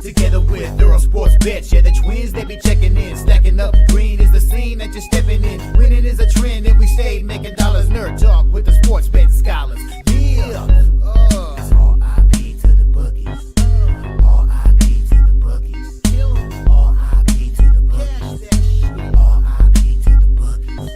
together with Earle Sports Bets. Yeah, the twins, they be checking in, stacking up. Green is the scene that you're stepping in. Winning is a trend, and we stay making dollars. Nerd talk with the sports bet scholars. Yeah. It's R.I.P. to the bookies. R.I.P. to the bookies. R.I.P. to the bookies. R.I.P. to the bookies.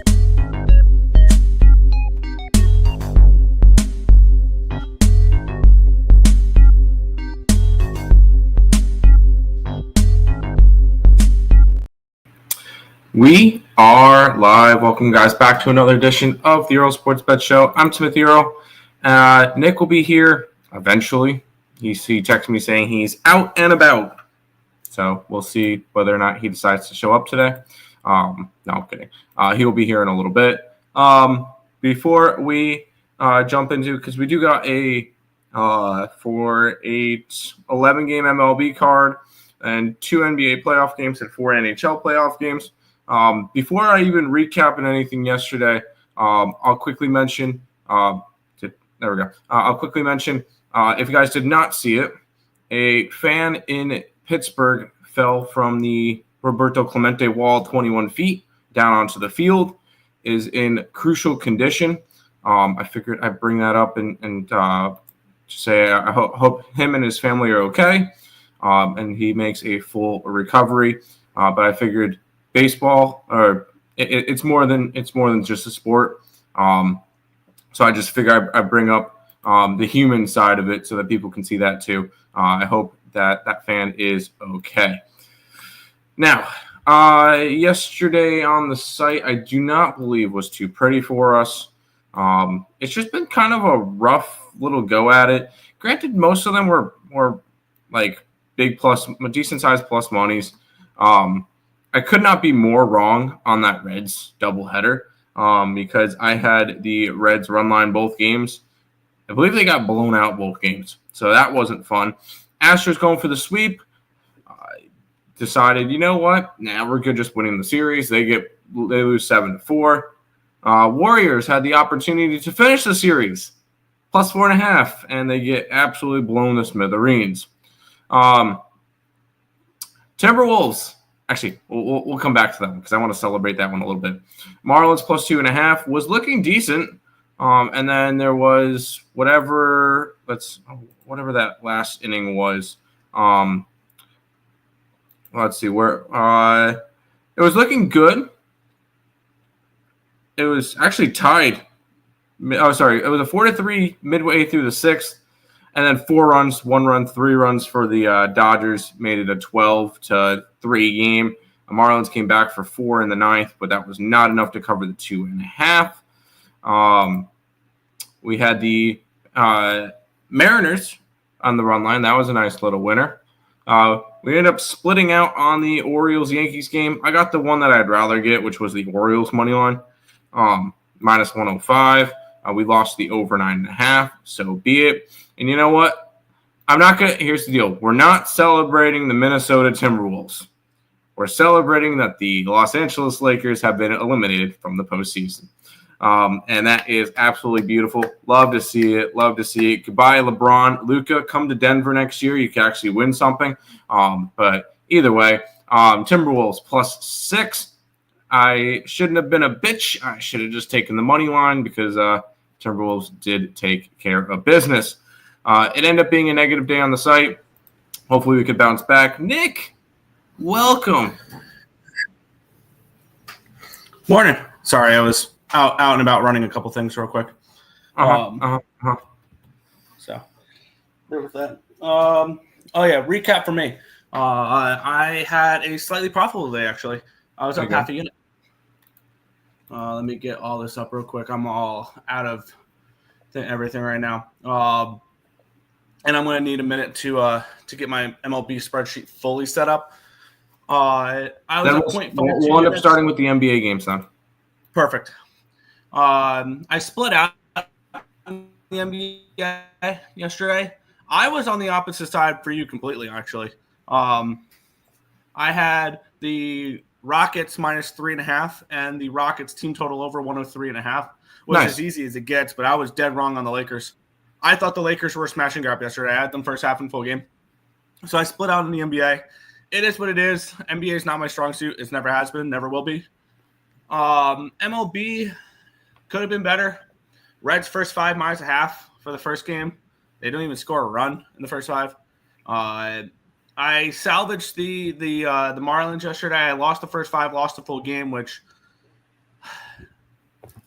We are live. Welcome, guys, back to another edition of the Earle Sports Bet Show. I'm Timothy Earle. Nick will be here eventually. He texted me saying he's out and about. So we'll see whether or not he decides to show up today. No, I'm kidding. He will be here in a little bit. Before we jump into, because we do got a 11-game MLB card and 2 NBA playoff games and 4 NHL playoff games. Before I even recap anything yesterday, I'll quickly mention. I'll quickly mention. If you guys did not see it, a fan in Pittsburgh fell from the Roberto Clemente wall 21 feet down onto the field. Is in crucial condition. I figured I'd bring that up and say I hope him and his family are okay, and he makes a full recovery. But I figured. Baseball, or it's more than just a sport. So I just figure I bring up the human side of it so that people can see that too. I hope that fan is okay. Now, yesterday on the site, I do not believe was too pretty for us. It's just been kind of a rough little go at it. Granted, most of them were like big plus, decent sized plus monies. I could not be more wrong on that Reds doubleheader because I had the Reds run line both games. I believe they got blown out both games, so that wasn't fun. Astros going for the sweep. Decided, you know what? Nah, we're good just winning the series. They lose 7-4. Warriors had the opportunity to finish the series plus 4.5, and they get absolutely blown to smithereens. Timberwolves. Actually, we'll come back to that one because I want to celebrate that one a little bit. Marlins plus 2.5 was looking decent, and then there was whatever that last inning was. Let's see where it was looking good. It was actually tied. Oh, sorry, it was a 4-3 midway through the sixth, and then 4 runs, 1 run, 3 runs for the Dodgers made it a 12-3 game. The Marlins came back for 4 in the ninth, but that was not enough to cover the 2.5. We had the Mariners on the run line. That was a nice little winner. We ended up splitting out on the Orioles-Yankees game. I got the one that I'd rather get, which was the Orioles money line, minus 105. We lost the over 9.5, so be it. And you know what? Here's the deal. We're not celebrating the Minnesota Timberwolves. We're celebrating that the Los Angeles Lakers have been eliminated from the postseason. And that is absolutely beautiful. Love to see it. Goodbye, LeBron. Luka, come to Denver next year. You can actually win something. But either way, Timberwolves plus 6. I shouldn't have been a bitch. I should have just taken the money line because Timberwolves did take care of business. It ended up being a negative day on the site. Hopefully we could bounce back. Nick, welcome. Morning. Sorry, I was out and about running a couple things real quick. So, there with that. Recap for me. I had a slightly profitable day, actually. I was up half a unit. Let me get all this up real quick. I'm all out of everything right now. And I'm going to need a minute to get my MLB spreadsheet fully set up. I was at 0.52 We'll end up starting with the NBA games then. Perfect. I split out the NBA yesterday. I was on the opposite side for you completely, actually. I had the Rockets minus 3.5 and the Rockets team total over 103.5, which is as easy as it gets, but I was dead wrong on the Lakers. I thought the Lakers were a smash and grab yesterday. I had them first half and full game. So I split out in the NBA. It is what it is. NBA is not my strong suit. It never has been, never will be. MLB could have been better. Reds first 5 -1/2 for the first game. They don't even score a run in the first 5. I salvaged the Marlins yesterday. I lost the first 5, lost the full game. Which,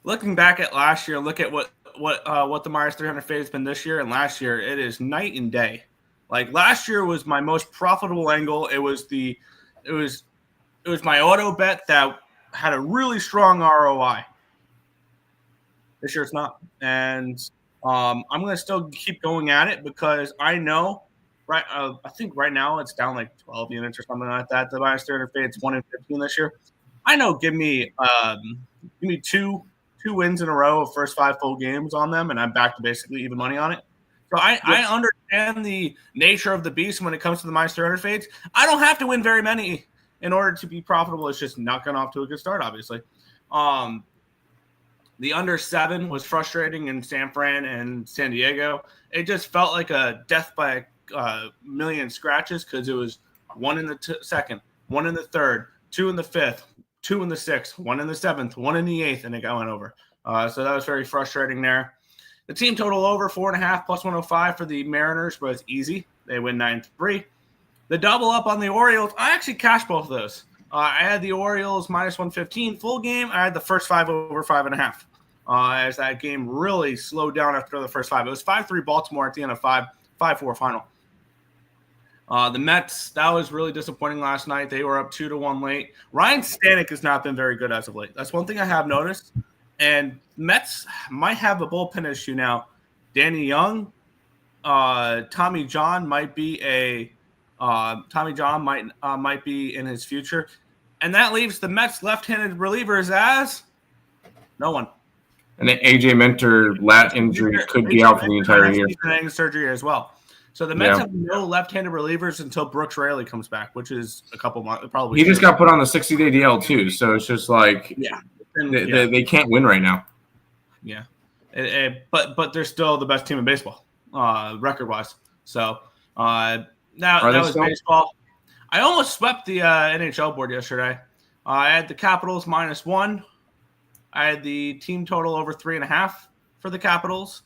looking back at last year, look at what the minus 300 fade has been this year and last year. It is night and day. Like last year was my most profitable angle. It was my auto bet that had a really strong ROI. This year it's not, and I'm going to still keep going at it because I know. Right, I think right now it's down like 12 units or something like that. The minus 300 fade, it's 1-15 this year. I know. Give me two wins in a row of first 5 full games on them, and I'm back to basically even money on it. So I understand the nature of the beast when it comes to the minus 300 fades. I don't have to win very many in order to be profitable. It's just not getting off to a good start, obviously. The under 7 was frustrating in San Fran and San Diego. It just felt like a death by a million scratches because it was 1 in the second, 1 in the third, 2 in the fifth, 2 in the sixth, 1 in the seventh, 1 in the eighth, and it went over. So that was very frustrating there. The team total over 4.5 plus 105 for the Mariners was easy. They win 9-3. The double up on the Orioles, I actually cashed both of those. I had the Orioles minus 115 full game. I had the first 5 over 5.5. As that game really slowed down after the first 5. It was 5-3 Baltimore at the end of 5-4 final. The Mets, that was really disappointing last night. They were up 2-1 late. Ryan Stanek has not been very good as of late. That's one thing I have noticed. And Mets might have a bullpen issue now. Danny Young, Tommy John might be in his future. And that leaves the Mets left-handed relievers as no one. And the AJ Minter lat injury could be out for the entire year. Surgery as well. So the Mets have no left-handed relievers until Brooks Raley comes back, which is a couple months. Probably he just got put on the 60-day DL too, so it's just like they can't win right now. Yeah, but they're still the best team in baseball, record-wise. So that was baseball. I almost swept the NHL board yesterday. I had the Capitals minus 1. I had the team total over 3.5 for the Capitals.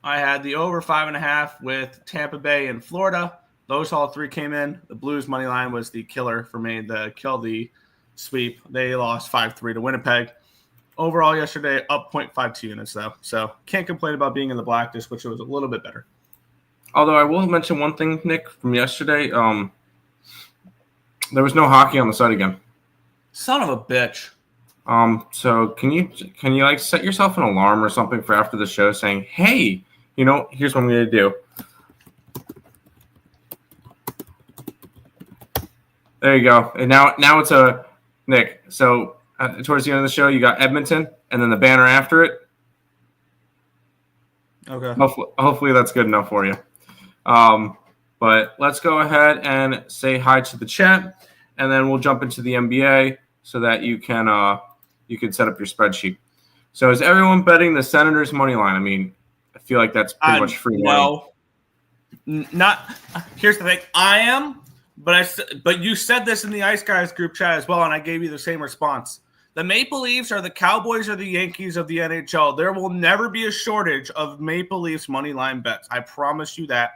I had the over 5.5 with Tampa Bay and Florida. Those all 3 came in. The Blues money line was the killer for me, the sweep. They lost 5-3 to Winnipeg. Overall yesterday, up 0.52 units though. So can't complain about being in the black. Just wish it was a little bit better. Although I will mention one thing, Nick, from yesterday. There was no hockey on the site again. Son of a bitch. So can you like set yourself an alarm or something for after the show saying, hey, here's what I'm going to do. There you go. And now it's a Nick. So towards the end of the show, you got Edmonton and then the banner after it. Okay. Hopefully that's good enough for you. But let's go ahead and say hi to the chat, and then we'll jump into the NBA so that you can set up your spreadsheet. So is everyone betting the Senators money line? I mean, I feel like that's pretty much free money. No, not. Here's the thing. I am, but you said this in the Ice Guys group chat as well, and I gave you the same response. The Maple Leafs are the Cowboys or the Yankees of the NHL. There will never be a shortage of Maple Leafs money line bets. I promise you that.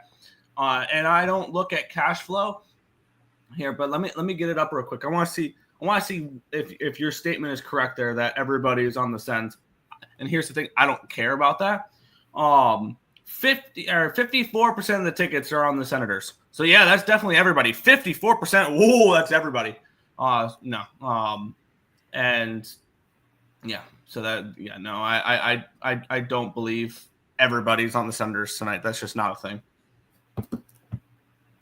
And I don't look at cash flow here, but let me get it up real quick. I want to see if your statement is correct there that everybody is on the Sens. And here's the thing, I don't care about that. 54% of the tickets are on the Senators. So yeah, that's definitely everybody. 54%. Whoa, that's everybody. No. And yeah, so I don't believe everybody's on the Senators tonight. That's just not a thing.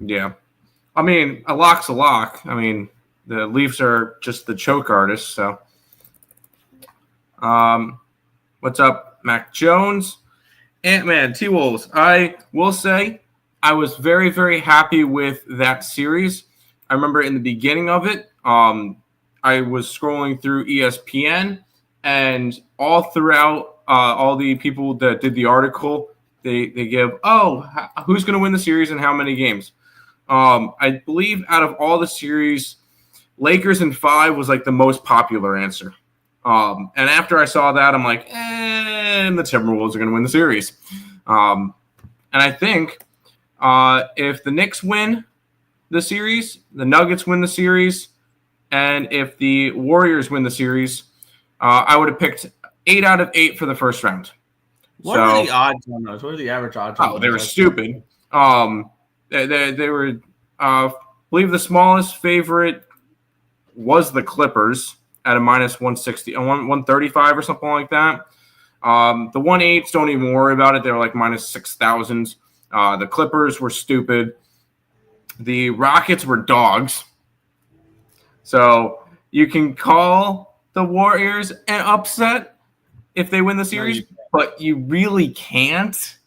Yeah. I mean, a lock's a lock. I mean, the Leafs are just the choke artists. So, what's up, Mac Jones? Ant-Man, T-Wolves. I will say I was very, very happy with that series. I remember in the beginning of it, I was scrolling through ESPN, and all throughout all the people that did the article, they give, who's going to win the series and how many games? I believe out of all the series, Lakers in 5 was like the most popular answer. And after I saw that, I'm like, and the Timberwolves are going to win the series. And I think if the Knicks win the series, the Nuggets win the series, and if the Warriors win the series, I would have picked 8 out of 8 for the first round. What are the odds on those? What are the average odds on those? Oh, they were stupid. They were, I believe the smallest favorite was the Clippers at a minus 160, 135 or something like that. The 1/8s, don't even worry about it. They were like minus 6,000. The Clippers were stupid. The Rockets were dogs. So you can call the Warriors an upset if they win the series, but you really can't.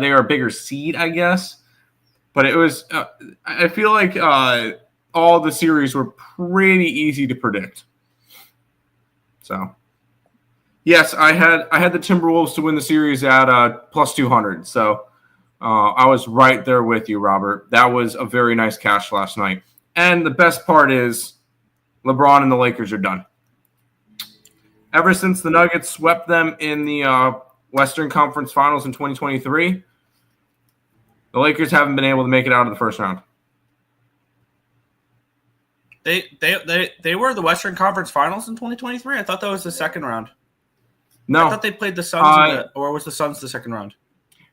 They are a bigger seed, I guess. But it was, I feel like all the series were pretty easy to predict. So, yes, I had the Timberwolves to win the series at plus 200. So I was right there with you, Robert. That was a very nice cash last night. And the best part is LeBron and the Lakers are done. Ever since the Nuggets swept them in the Western Conference Finals in 2023, the Lakers haven't been able to make it out of the first round. They were the Western Conference Finals in 2023? I thought that was the second round. No. I thought they played the Suns, or was the Suns the second round?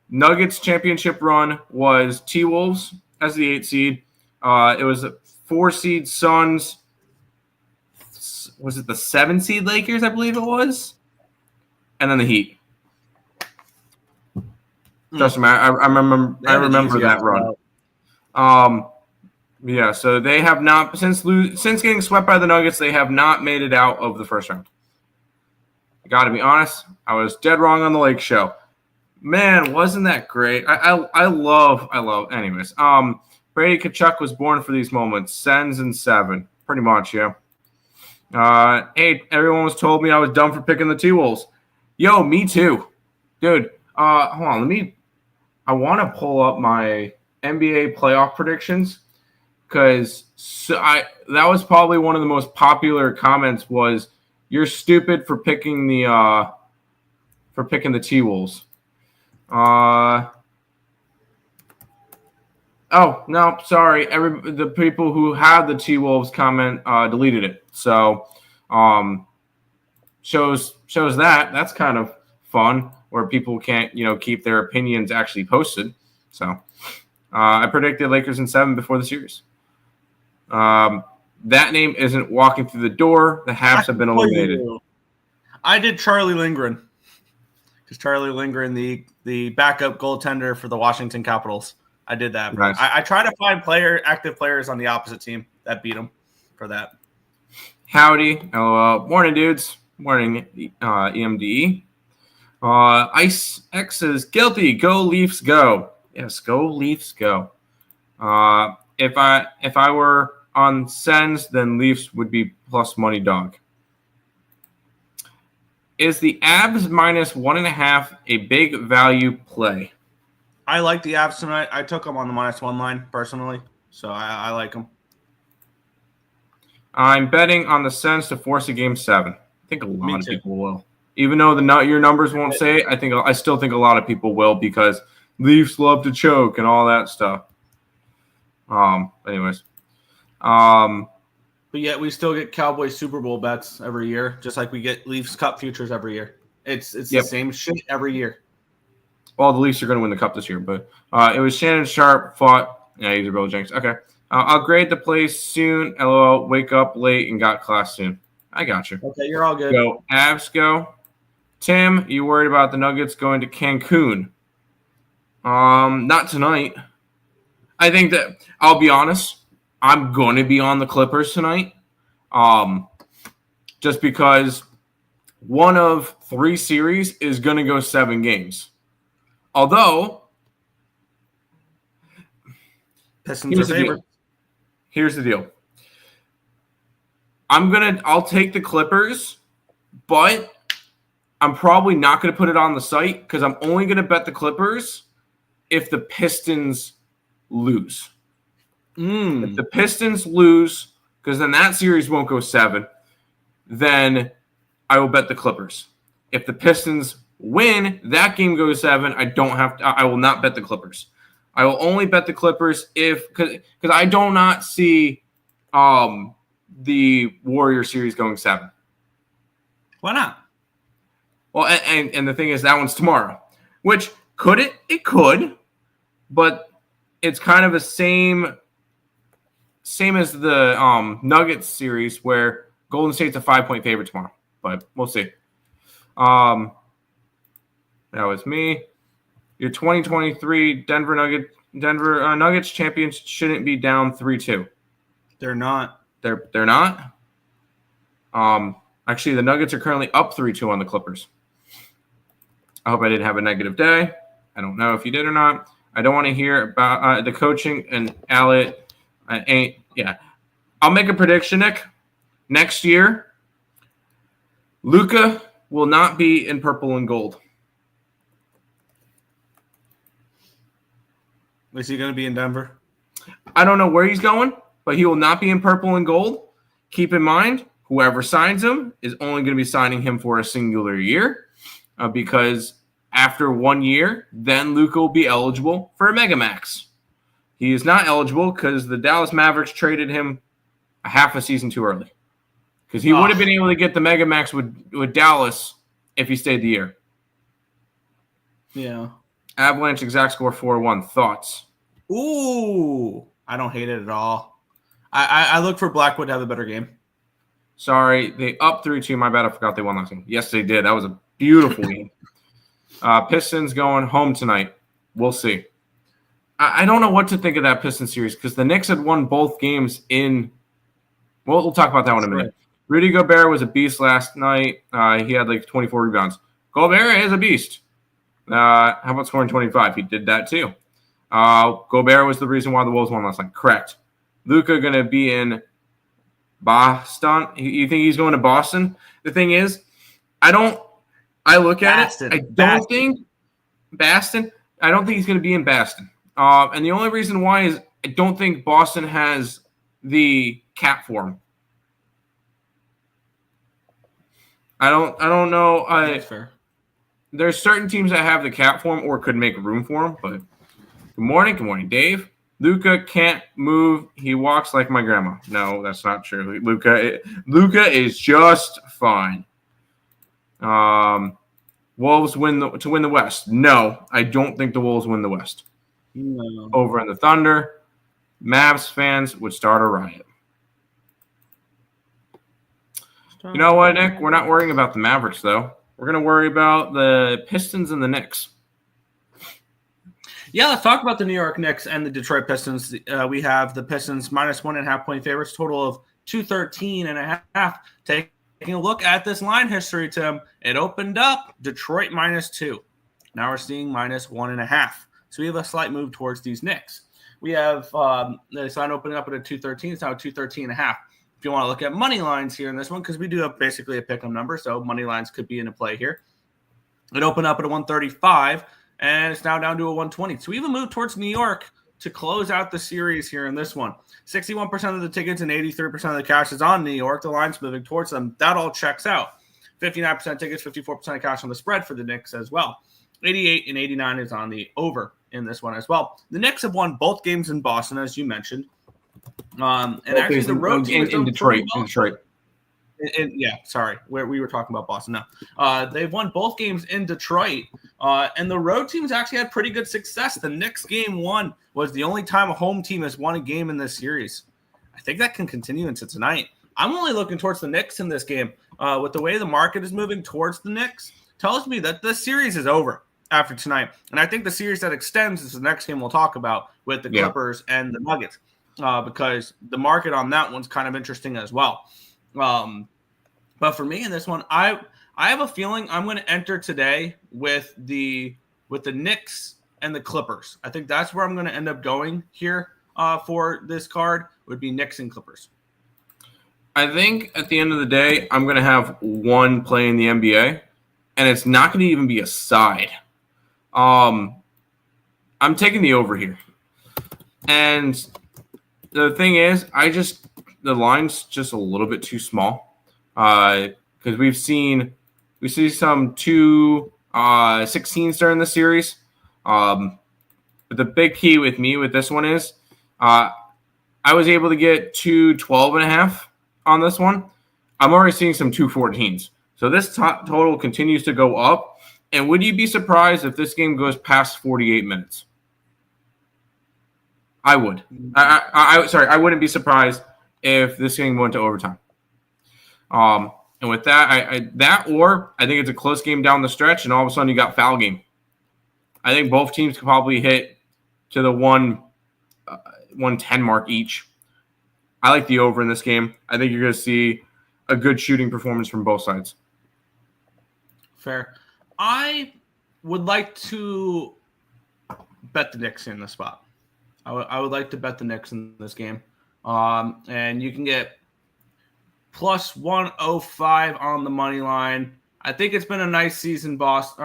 Nuggets championship run was T-Wolves as the 8 seed. It was a 4 seed Suns. Was it the 7 seed Lakers, I believe it was? And then the Heat. Trust me, I remember that run. Yeah, so they have not since getting swept by the Nuggets, they have not made it out of the first round. I got to be honest, I was dead wrong on the Lake Show. Man, wasn't that great? I love. Anyways, Brady Tkachuk was born for these moments. Sens and 7, pretty much, yeah. Hey, everyone was told me I was dumb for picking the T-Wolves. Yo, me too, dude. Hold on, I want to pull up my NBA playoff predictions because that was probably one of the most popular comments was you're stupid for picking the T-Wolves. Oh no, sorry. The people who had the T-Wolves comment deleted it. So shows that's kind of fun where people can't keep their opinions actually posted. So I predicted Lakers in 7 before the series. That name isn't walking through the door. The Habs have been eliminated. I did Charlie Lindgren. Because Charlie Lindgren, the backup goaltender for the Washington Capitals. I did that. Nice. I try to find active players on the opposite team that beat them for that. Howdy. Morning, dudes. Morning, EMDE. Ice X says, guilty. Go Leafs, go. Yes, go Leafs, go. If I were on Sens, then Leafs would be plus money dog. Is the Avs minus 1.5 a big value play? I like the Avs tonight. I took them on the -1 line personally, so I like them. I'm betting on the Sens to force a game 7. I think a lot of people will. Even though your numbers won't say it, I still think a lot of people will because Leafs love to choke and all that stuff. Anyways. But yet we still get Cowboys Super Bowl bets every year, just like we get Leafs Cup futures every year. It's the same shit every year. Well, the Leafs are going to win the Cup this year, but it was Shannon Sharp fought. Yeah, he's a Bill Jenks. Okay. I'll grade the place soon. LOL. Wake up late and got class soon. I got you. Okay, you're all good. Go Avs, go. Tim, you worried about the Nuggets going to Cancun? Not tonight. I think that I'll be honest. I'm going to be on the Clippers tonight. Just because one of 3 series is going to go 7 games. Although, Pistons are favored. Here's the deal. I'll take the Clippers, but I'm probably not going to put it on the site because I'm only going to bet the Clippers if the Pistons lose. If the Pistons lose, because then that series won't go 7, then I will bet the Clippers. If the Pistons win, that game goes 7. I will not bet the Clippers. I will only bet the Clippers because I do not see the Warrior series going 7. Why not? Well, and the thing is, that one's tomorrow. Which could it? It could, but it's kind of the same as the Nuggets series where Golden State's a 5-point favorite tomorrow. But we'll see. That was me. Your 2023 Denver Nuggets champions shouldn't be down 3-2. They're not. They're not. Actually, the Nuggets are currently up 3-2 on the Clippers. I hope I didn't have a negative day. I don't know if you did or not. I don't want to hear about the coaching and Alec. I'll make a prediction, Nick. Next year, Luka will not be in purple and gold. Is he going to be in Denver? I don't know where he's going, but he will not be in purple and gold. Keep in mind, whoever signs him is only going to be signing him for a singular year because after 1 year, then Luka will be eligible for a Mega Max. He is not eligible because the Dallas Mavericks traded him a half a season too early. Because he would have been able to get the Mega Max with Dallas if he stayed the year. Yeah. Avalanche exact score 4-1. Thoughts? Ooh. I don't hate it at all. I look for Blackwood to have a better game. Sorry. They up 3-2. My bad. I forgot they won last game. Yes, they did. That was a beautiful game. Pistons going home tonight. We'll see. I don't know what to think of that Pistons series because the Knicks had won both games in – well, we'll talk about that one in a minute. Rudy Gobert was a beast last night. He had like 24 rebounds. Gobert is a beast. How about scoring 25? He did that too. Gobert was the reason why the Wolves won last night. Correct. Luka going to be in Boston. You think he's going to Boston? The thing is, I look at it. I don't think Boston. I don't think he's going to be in Boston. And the only reason why is I don't think Boston has the cap for him. I don't know. That's fair. There's certain teams that have the cap for him or could make room for him. But good morning, Dave. Luka can't move. He walks like my grandma. No, that's not true. Luka is just fine. Wolves win the West. No, I don't think the Wolves win the West. No. Over in the Thunder, Mavs fans would start a riot. You know what, Nick? We're not worrying about the Mavericks, though. We're going to worry about the Pistons and the Knicks. Yeah, let's talk about the New York Knicks and the Detroit Pistons. We have the Pistons -1.5 point favorites, total of 213.5. Taking a look at this line history, Tim, it opened up Detroit -2. Now we're seeing -1.5. So we have a slight move towards these Knicks. We have the line opening up at a 213. It's now 213.5. If you want to look at money lines here in this one, because we do have basically a pick 'em number, so money lines could be in a play here. It opened up at a 135, and it's now down to a 120. So we have a move towards New York to close out the series here in this one. 61% of the tickets and 83% of the cash is on New York. The line's moving towards them. That all checks out. 59% tickets, 54% of cash on the spread for the Knicks as well. 88 and 89 is on the over in this one as well. The Knicks have won both games in Boston, as you mentioned. And actually, the road team in Detroit. Well. We were talking about Boston now. They've won both games in Detroit, and the road teams actually had pretty good success. The Knicks game 1 was the only time a home team has won a game in this series. I think that can continue into tonight. I'm only looking towards the Knicks in this game. With the way the market is moving towards the Knicks, tells me that this series is over after tonight. And I think the series that extends is the next game we'll talk about with the Clippers and the Nuggets. Because the market on that one's kind of interesting as well. But for me in this one, I have a feeling I'm going to enter today with the Knicks and the Clippers. I think that's where I'm going to end up going here for this card would be Knicks and Clippers. I think at the end of the day, I'm going to have one play in the NBA, and it's not going to even be a side. I'm taking the over here. And the thing is, the line's just a little bit too small. Because we see some 2-16s during the series. But the big key with me with this one is I was able to get 2-12.5 on this one. I'm already seeing some 2-14s. So this total continues to go up. And would you be surprised if this game goes past 48 minutes? I would. I wouldn't be surprised if this game went to overtime. And with that, I think it's a close game down the stretch, and all of a sudden you got foul game. I think both teams could probably hit to the 110 mark each. I like the over in this game. I think you're going to see a good shooting performance from both sides. Fair. I would like to bet the Knicks in this spot. I would like to bet the Knicks in this game. And you can get plus 105 on the money line. I think it's been a nice season, Boston.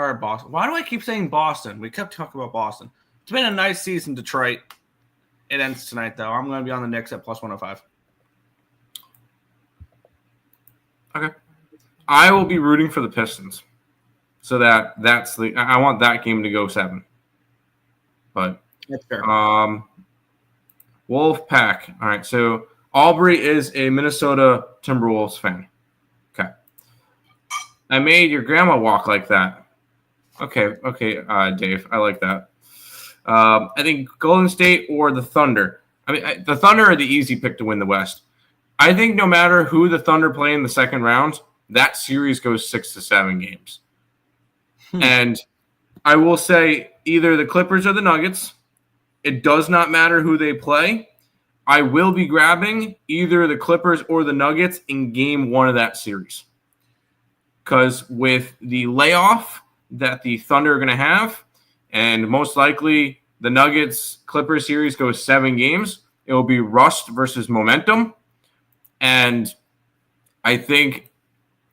Why do I keep saying Boston? We kept talking about Boston. It's been a nice season, Detroit. It ends tonight, though. I'm going to be on the Knicks at plus 105. Okay. I will be rooting for the Pistons. So I want that game to go 7. But that's fair. Wolf Pack. All right. So Aubrey is a Minnesota Timberwolves fan. Okay. I made your grandma walk like that. Okay, Dave. I like that. I think Golden State or the Thunder. I mean, the Thunder are the easy pick to win the West. I think no matter who the Thunder play in the second round, that series goes 6 to 7 games. And I will say either the Clippers or the Nuggets. It does not matter who they play. I will be grabbing either the Clippers or the Nuggets in game 1 of that series. Because with the layoff that the Thunder are going to have, and most likely the Nuggets-Clippers series goes 7 games, it will be rust versus momentum. And I think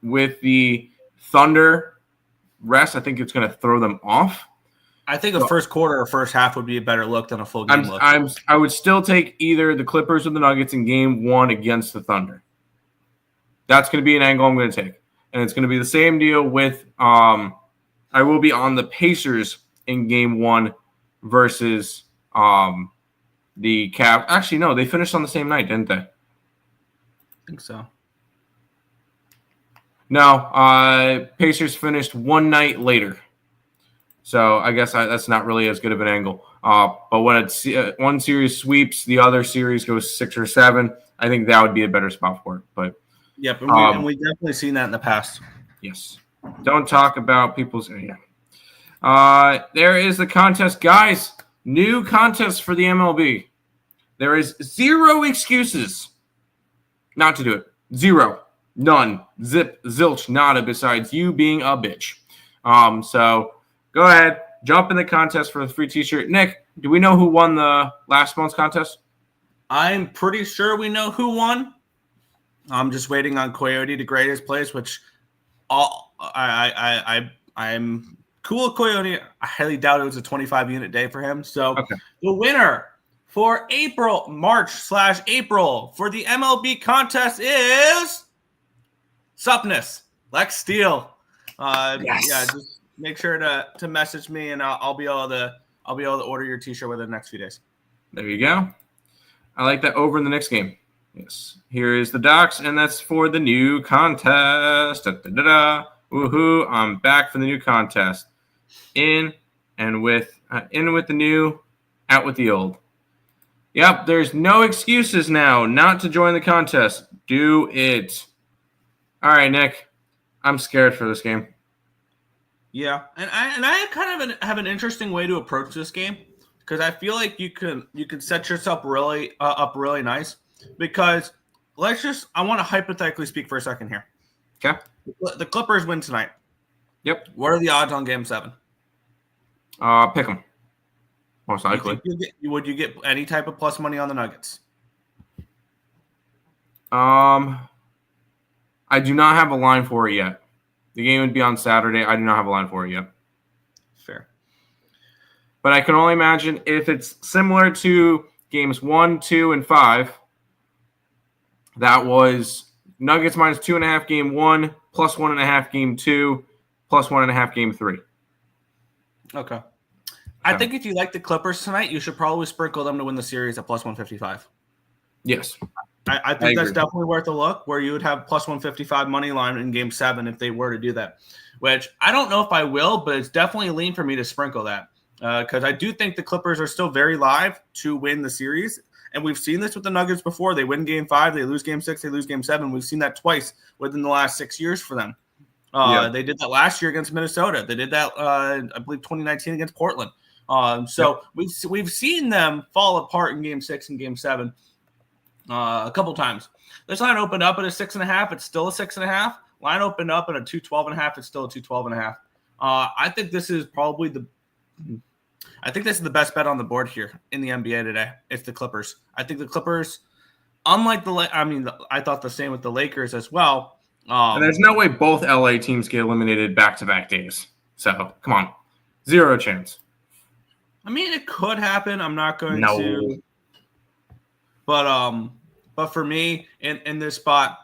with the Thunder rest, I think it's going to throw them off. I think a first quarter or first half would be a better look than a full game look. I would still take either the Clippers or the Nuggets in game 1 against the Thunder. That's going to be an angle I'm going to take. And it's going to be the same deal with I will be on the Pacers in game 1 versus the Cavs. Actually, no, they finished on the same night, didn't they? I think so. No, Pacers finished one night later. So I guess that's not really as good of an angle. But when one series sweeps, the other series goes 6 or 7, I think that would be a better spot for it. But yep, and we've definitely seen that in the past. Yes. Don't talk about people's there is the contest. Guys, new contest for the MLB. There is 0 excuses not to do it. 0. None. Zip, zilch, nada besides you being a bitch. So go ahead. Jump in the contest for the free t-shirt. Nick, do we know who won the last month's contest? I'm pretty sure we know who won. I'm just waiting on Coyote to grade his place, which I'm cool with Coyote. I highly doubt it was a 25-unit day for him. So The winner for March/April for the MLB contest is Supness, Lex Steele. Yes. Yeah, just make sure to message me, and I'll be able to order your t-shirt within the next few days. There you go. I like that over in the next game. Yes. Here is the docs, and that's for the new contest. Woohoo! I'm back for the new contest. In with the new, out with the old. Yep, there's no excuses now not to join the contest. Do it. All right, Nick. I'm scared for this game. Yeah, and I kind of have an interesting way to approach this game because I feel like you can set yourself really up really nice because I want to hypothetically speak for a second here. Okay. The Clippers win tonight. Yep. What are the odds on Game 7? Pick them. Most likely. Would you get any type of plus money on the Nuggets? I do not have a line for it yet. The game would be on Saturday. I do not have a line for it yet. Fair. But I can only imagine if it's similar to games 1, 2, and 5. That was Nuggets minus 2.5 game 1, plus 1.5 game 2, plus 1.5 game 3. Okay. I think if you like the Clippers tonight, you should probably sprinkle them to win the series at plus 155. Yes. I think that's definitely worth a look, where you would have plus 155 money line in game 7 if they were to do that, which I don't know if I will, but it's definitely a lean for me to sprinkle that because I do think the Clippers are still very live to win the series. And we've seen this with the Nuggets before. They win game 5, they lose game 6, they lose game 7. We've seen that twice within the last 6 years for them. They did that last year against Minnesota. They did that, I believe, 2019 against Portland. We've seen them fall apart in game 6 and game 7 a couple times. This line opened up at a 6.5. It's still a 6.5. Line opened up at a 212.5. It's still a 212.5. I think this is probably the best bet on the board here in the NBA today. It's the Clippers. I think the Clippers, unlike I thought the same with the Lakers as well. And there's no way both LA teams get eliminated back-to-back days. So, come on. Zero chance. I mean, it could happen. I'm not going to. But for me, in this spot,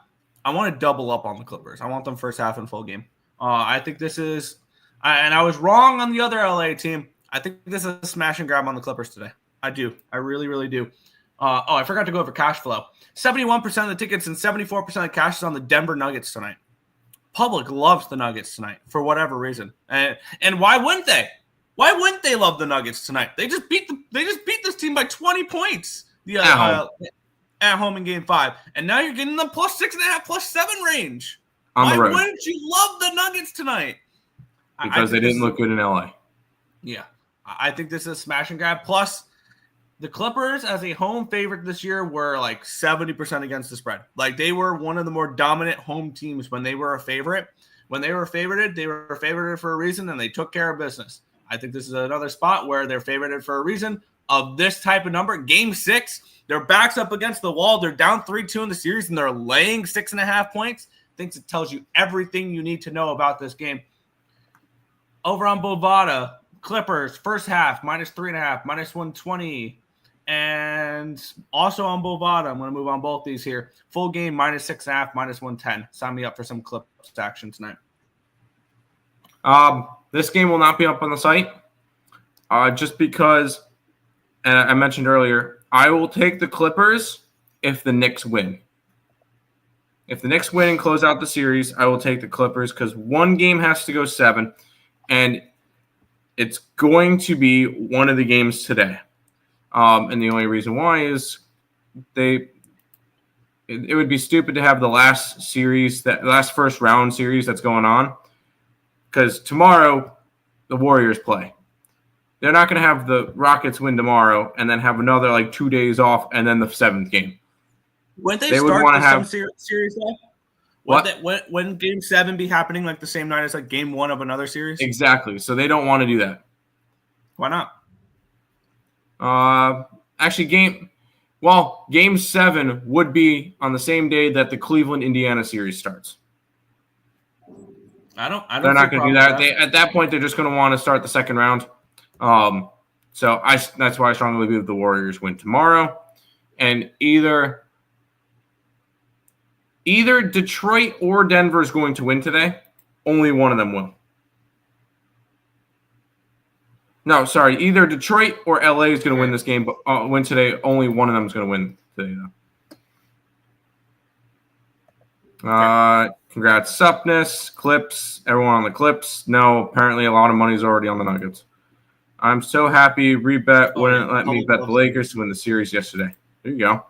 I want to double up on the Clippers. I want them first half and full game. I think this is – and I was wrong on the other LA team. I think this is a smash and grab on the Clippers today. I do. I really, really do. I forgot to go over cash flow. 71% of the tickets and 74% of the cash is on the Denver Nuggets tonight. Public loves the Nuggets tonight for whatever reason. And why wouldn't they? Why wouldn't they love the Nuggets tonight? They just beat this team by 20 points at home in game 5. And now you're getting them plus 6.5, plus 7 range. Why wouldn't you love the Nuggets tonight? Because they didn't look good in LA. Yeah. I think this is a smash and grab. Plus, the Clippers as a home favorite this year were like 70% against the spread. Like they were one of the more dominant home teams when they were a favorite. When they were favorited, they were favorited for a reason, and they took care of business. I think this is another spot where they're favorited for a reason of this type of number. Game 6, their back's up against the wall. They're down 3-2 in the series, and they're laying 6.5 points. I think it tells you everything you need to know about this game. Over on Bovada, Clippers, first half, minus 3.5, minus 120. And also on Bovada, I'm going to move on both these here. Full game, minus 6.5, minus 110. Sign me up for some Clips action tonight. This game will not be up on the site just because, and I mentioned earlier, I will take the Clippers if the Knicks win. If the Knicks win and close out the series, I will take the Clippers because one game has to go 7, and it's going to be one of the games today. And the only reason why is it would be stupid to have the last first round series that's going on, because tomorrow the Warriors play. They're not going to have the Rockets win tomorrow and then have another like 2 days off and then the 7th game. Wouldn't they start some series though? Wouldn't Game 7 be happening like the same night as like Game 1 of another series? Exactly. So they don't want to do that. Why not? Actually, Game 7 would be on the same day that the Cleveland-Indiana series starts. I don't. They're not going to do that. At that point, they're just going to want to start the second round. So that's why I strongly believe the Warriors win tomorrow, and either Detroit or Denver is going to win today. Only one of them will. No, sorry. Either Detroit or LA is going to win this game, but win today. Only one of them is going to win today, though. Congrats, Supness, Clips, everyone on the Clips. No, apparently a lot of money is already on the Nuggets. I'm so happy Rebet wouldn't let me bet the Lakers to win the series yesterday. There you go.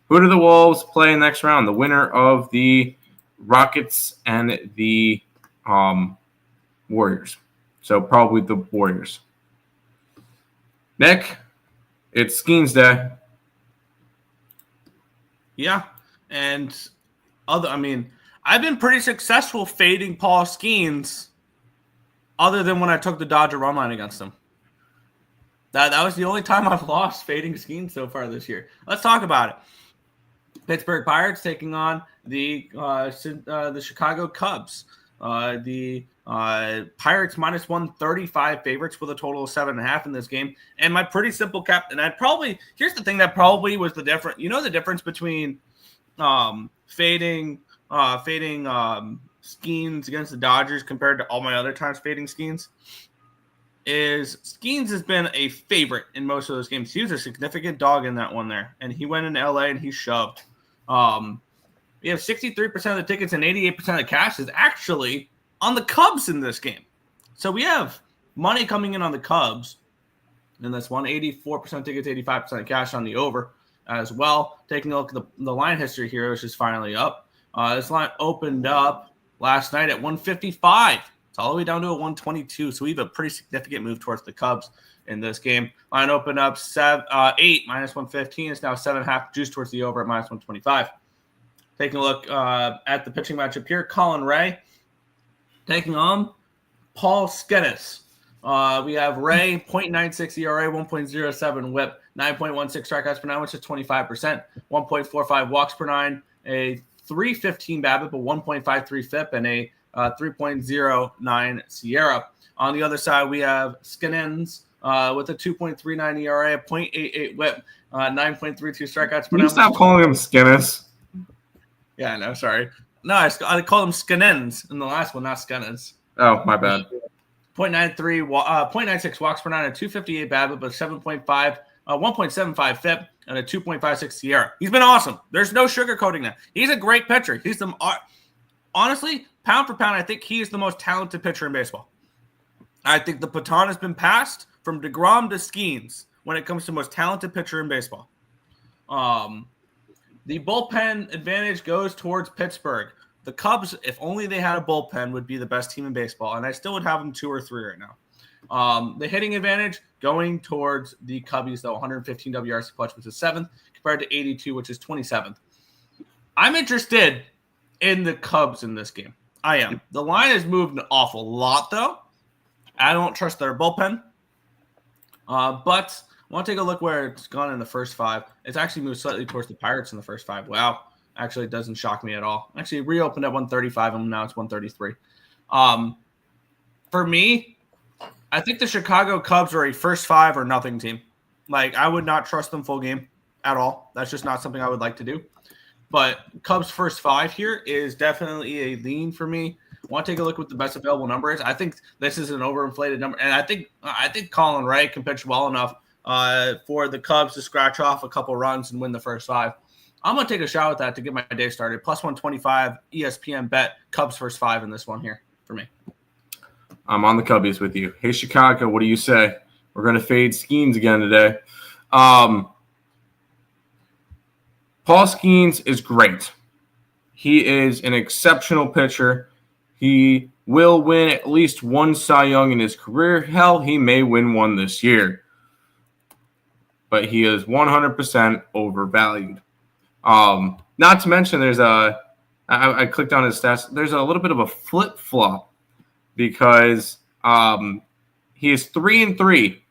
Who do the Wolves play next round? The winner of the Rockets and the Warriors. So probably the Warriors. Nick, it's Skeens Day. Yeah, and I've been pretty successful fading Paul Skeens, other than when I took the Dodger run line against him. That was the only time I've lost fading Skeens so far this year. Let's talk about it. Pittsburgh Pirates taking on the Chicago Cubs. The Pirates minus 135 favorites with a total of 7.5 in this game. And my pretty simple cap, and here's the thing that probably was the difference. You know the difference between fading Skeens against the Dodgers compared to all my other times fading Skeens? Is Skeens has been a favorite in most of those games. He was a significant dog in that one there, and he went into LA and he shoved. We have 63% of the tickets and 88% of the cash is actually on the Cubs in this game. So we have money coming in on the Cubs in this one. 84% tickets, 85% cash on the over as well. Taking a look at the line history here, which is finally up. This line opened up last night at 155. It's all the way down to a 122. So we have a pretty significant move towards the Cubs in this game. Line opened up 8 minus 115. It's now 7.5 juice towards the over at minus 125. Taking a look at the pitching matchup here, Colin Ray taking on Paul Skenes. We have Ray, 0.96 ERA, 1.07 whip, 9.16 strikeouts per nine, which is 25%, 1.45 walks per nine, a 3.15 BABIP, a 1.53 FIP, and a 3.09 Sierra. On the other side, we have Skenes with a 2.39 ERA, a 0.88 whip, 9.32 strikeouts per nine. Can you stop calling him Skenes? Yeah, no, sorry. No, I called him Skenens in the last one, not Skenes. Oh, my bad. 0.96 walks per nine, a 258 BABIP, but 1.75 FIP, and a 2.56 Sierra. He's been awesome. There's no sugarcoating that. He's a great pitcher. He's honestly, pound for pound, I think he is the most talented pitcher in baseball. I think the baton has been passed from DeGrom to Skeens when it comes to most talented pitcher in baseball. The bullpen advantage goes towards Pittsburgh. The Cubs, if only they had a bullpen, would be the best team in baseball, and I still would have them 2 or 3 right now. The hitting advantage going towards the Cubbies, though, 115 WRC plus, which is 7th, compared to 82, which is 27th. I'm interested in the Cubs in this game. I am. The line has moved an awful lot, though. I don't trust their bullpen. But I want to take a look where it's gone in the first 5. It's actually moved slightly towards the Pirates in the first 5. Wow. Actually, it doesn't shock me at all. Actually, reopened at 135, and now it's 133. For me, I think the Chicago Cubs are a first 5 or nothing team. Like, I would not trust them full game at all. That's just not something I would like to do. But Cubs first 5 here is definitely a lean for me. I want to take a look at what the best available number is. I think this is an overinflated number, and I think Colin Ray can pitch well enough for the Cubs to scratch off a couple runs and win the first 5. I'm going to take a shot at that to get my day started. Plus 125 ESPN bet Cubs first 5 in this one here for me. I'm on the Cubbies with you. Hey, Chicago, what do you say? We're going to fade Skeens again today. Paul Skeens is great. He is an exceptional pitcher. He will win at least one Cy Young in his career. Hell, he may win one this year. But he is 100% overvalued. Not to mention I clicked on his stats. There's a little bit of a flip-flop because he is 3-3.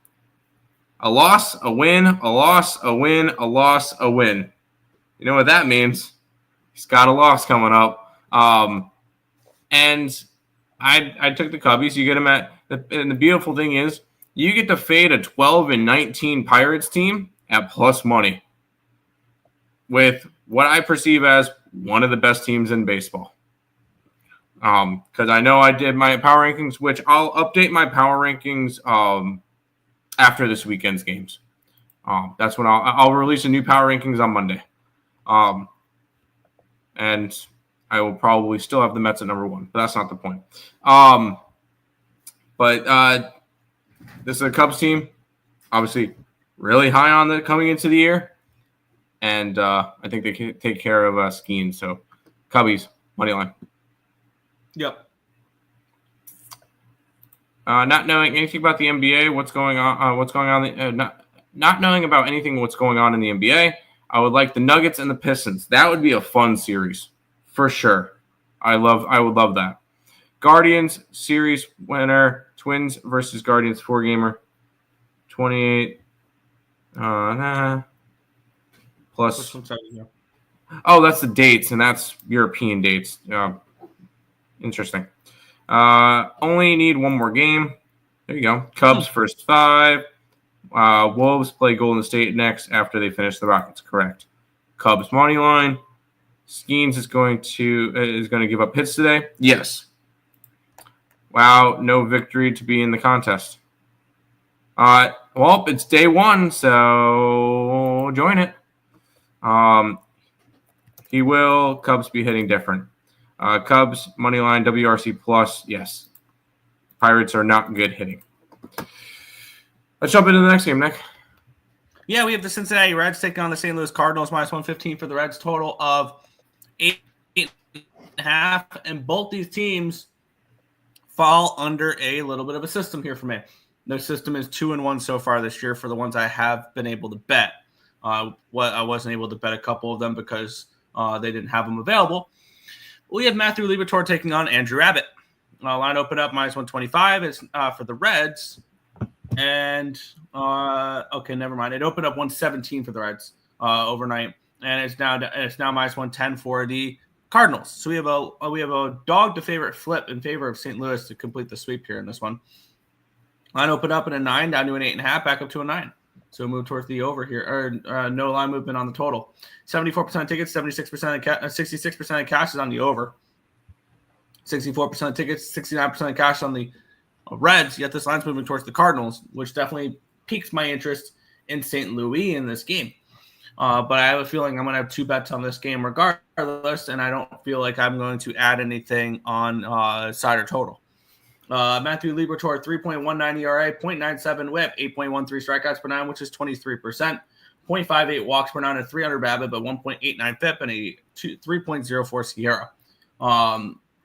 A loss, a win, a loss, a win, a loss, a win. You know what that means? He's got a loss coming up. And I took the Cubbies. You get him and the beautiful thing is you get to fade a 12-19 Pirates team at plus money with what I perceive as one of the best teams in baseball. Because I know I did my power rankings, which I'll update my power rankings after this weekend's games. That's when I'll release a new power rankings on Monday. And I will probably still have the Mets at number 1, but that's not the point. But this is a Cubs team, obviously really high on the coming into the year. And I think they can take care of Skeens. So Cubbies, money line. Yep. Not knowing anything about the NBA, not knowing about anything what's going on in the NBA, I would like the Nuggets and the Pistons. That would be a fun series for sure. I would love that. Guardians series winner, Twins versus Guardians 4-gamer, 28. Plus. Oh, that's the dates, and that's European dates. Interesting. Only need one more game. There you go. Cubs first 5. Wolves play Golden State next after they finish the Rockets. Correct. Cubs money line. Skeens is going to give up hits today. Yes. Wow, no victory to be in the contest. Well, it's day 1, so join it. He will. Cubs be hitting different. Cubs money line WRC plus. Yes. Pirates are not good hitting. Let's jump into the next game, Nick. Yeah, we have the Cincinnati Reds taking on the St. Louis Cardinals, -115 for the Reds, total of 8.5. And both these teams fall under a little bit of a system here for me. The system is 2-1 so far this year for the ones I have been able to bet. I wasn't able to bet a couple of them because they didn't have them available. We have Matthew Liberatore taking on Andrew Abbott. Line open up -125 is for the Reds. And, okay, never mind. It opened up 117 for the Reds overnight. And it's now -110 for the Cardinals. So we have a dog to favorite flip in favor of St. Louis to complete the sweep here in this one. Line opened up in a 9, down to an 8.5, back up to a 9. So move towards the over here, or no line movement on the total. 74% of tickets, 66% of cash is on the over. 64% of tickets, 69% of cash on the Reds. Yet this line's moving towards the Cardinals, which definitely piques my interest in St. Louis in this game. But I have a feeling I'm going to have 2 bets on this game regardless, and I don't feel like I'm going to add anything on side or total. Matthew Liberatore, 3.19 ERA, 0.97 whip, 8.13 strikeouts per 9, which is 23%. 0.58 walks per 9, a 300 BABIP, but 1.89 FIP, and a 3.04 Sierra.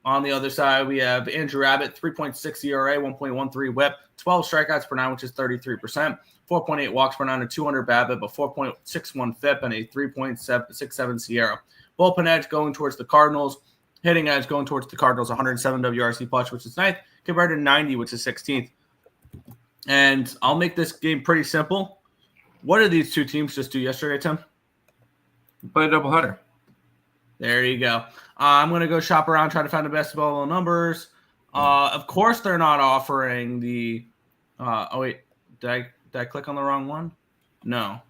On the other side, we have Andrew Abbott, 3.6 ERA, 1.13 whip, 12 strikeouts per 9, which is 33%. 4.8 walks per 9, a 200 BABIP, a 4.61 FIP, and a 3.67 Sierra. Bullpen edge going towards the Cardinals. Hitting edge going towards the Cardinals, 107 WRC plus, which is 9th, compared to 90, which is 16th. And I'll make this game pretty simple. What did these two teams just do yesterday, Tim? Play a doubleheader. There you go. I'm going to go shop around, try to find the best available numbers. Of course, they're not offering the oh, wait. Did I click on the wrong one? No.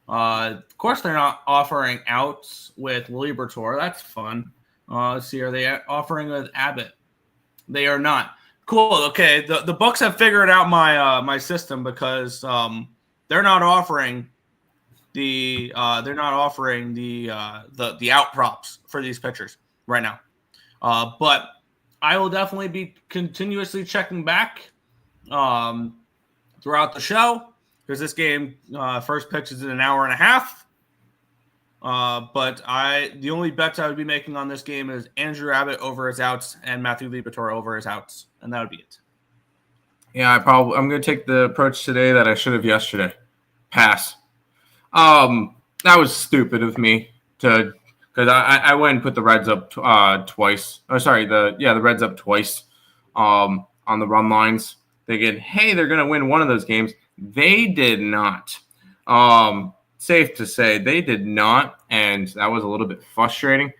Of course, they're not offering outs with Liberatore. That's fun. Let's see. Are they offering with Abbott? They are not. Cool. Okay. The books have figured out my system because they're not offering the out props for these pitchers right now. But I will definitely be continuously checking back throughout the show because this game first pitch is in an hour and a half. But the only bets I would be making on this game is Andrew Abbott over his outs and Matthew Liberatore over his outs, and that would be it. Yeah, I'm going to take the approach today that I should have yesterday. Pass. That was stupid of me because I went and put the Reds up twice. Oh, sorry, the Reds up twice on the run lines. Thinking, hey, they're going to win one of those games. They did not. Safe to say they did not, and that was a little bit frustrating.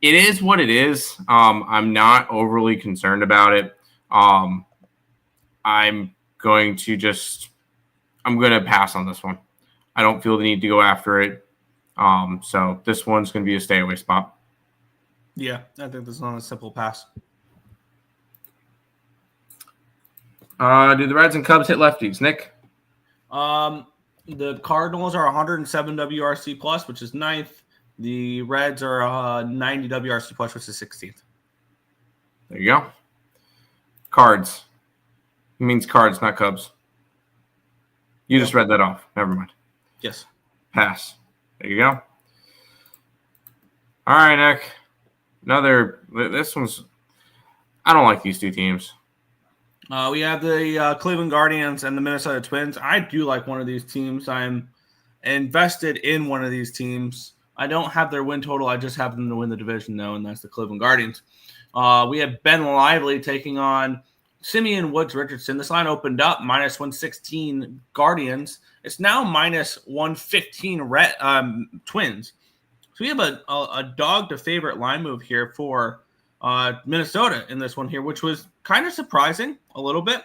It is what it is. I'm not overly concerned about it. I'm going to pass on this one. I don't feel the need to go after it. So this one's going to be a stay away spot. Yeah, I think this is on a simple pass. Do the Reds and Cubs hit lefties, Nick? The Cardinals are 107 WRC plus, which is 9th. The Reds are 90 WRC plus, which is 16th. There you go. Cards. It means cards, not Cubs. You just read that off. Never mind. Yes. Pass. There you go. All right, Nick. This one's, I don't like these two teams. We have the Cleveland Guardians and the Minnesota Twins. I do like one of these teams. I'm invested in one of these teams. I don't have their win total. I just have them to win the division, though, and that's the Cleveland Guardians. We have Ben Lively taking on Simeon Woods Richardson. This line opened up -116 Guardians. It's now -115 Twins. So we have a dog to favorite line move here for Minnesota in this one here, which was kind of surprising a little bit.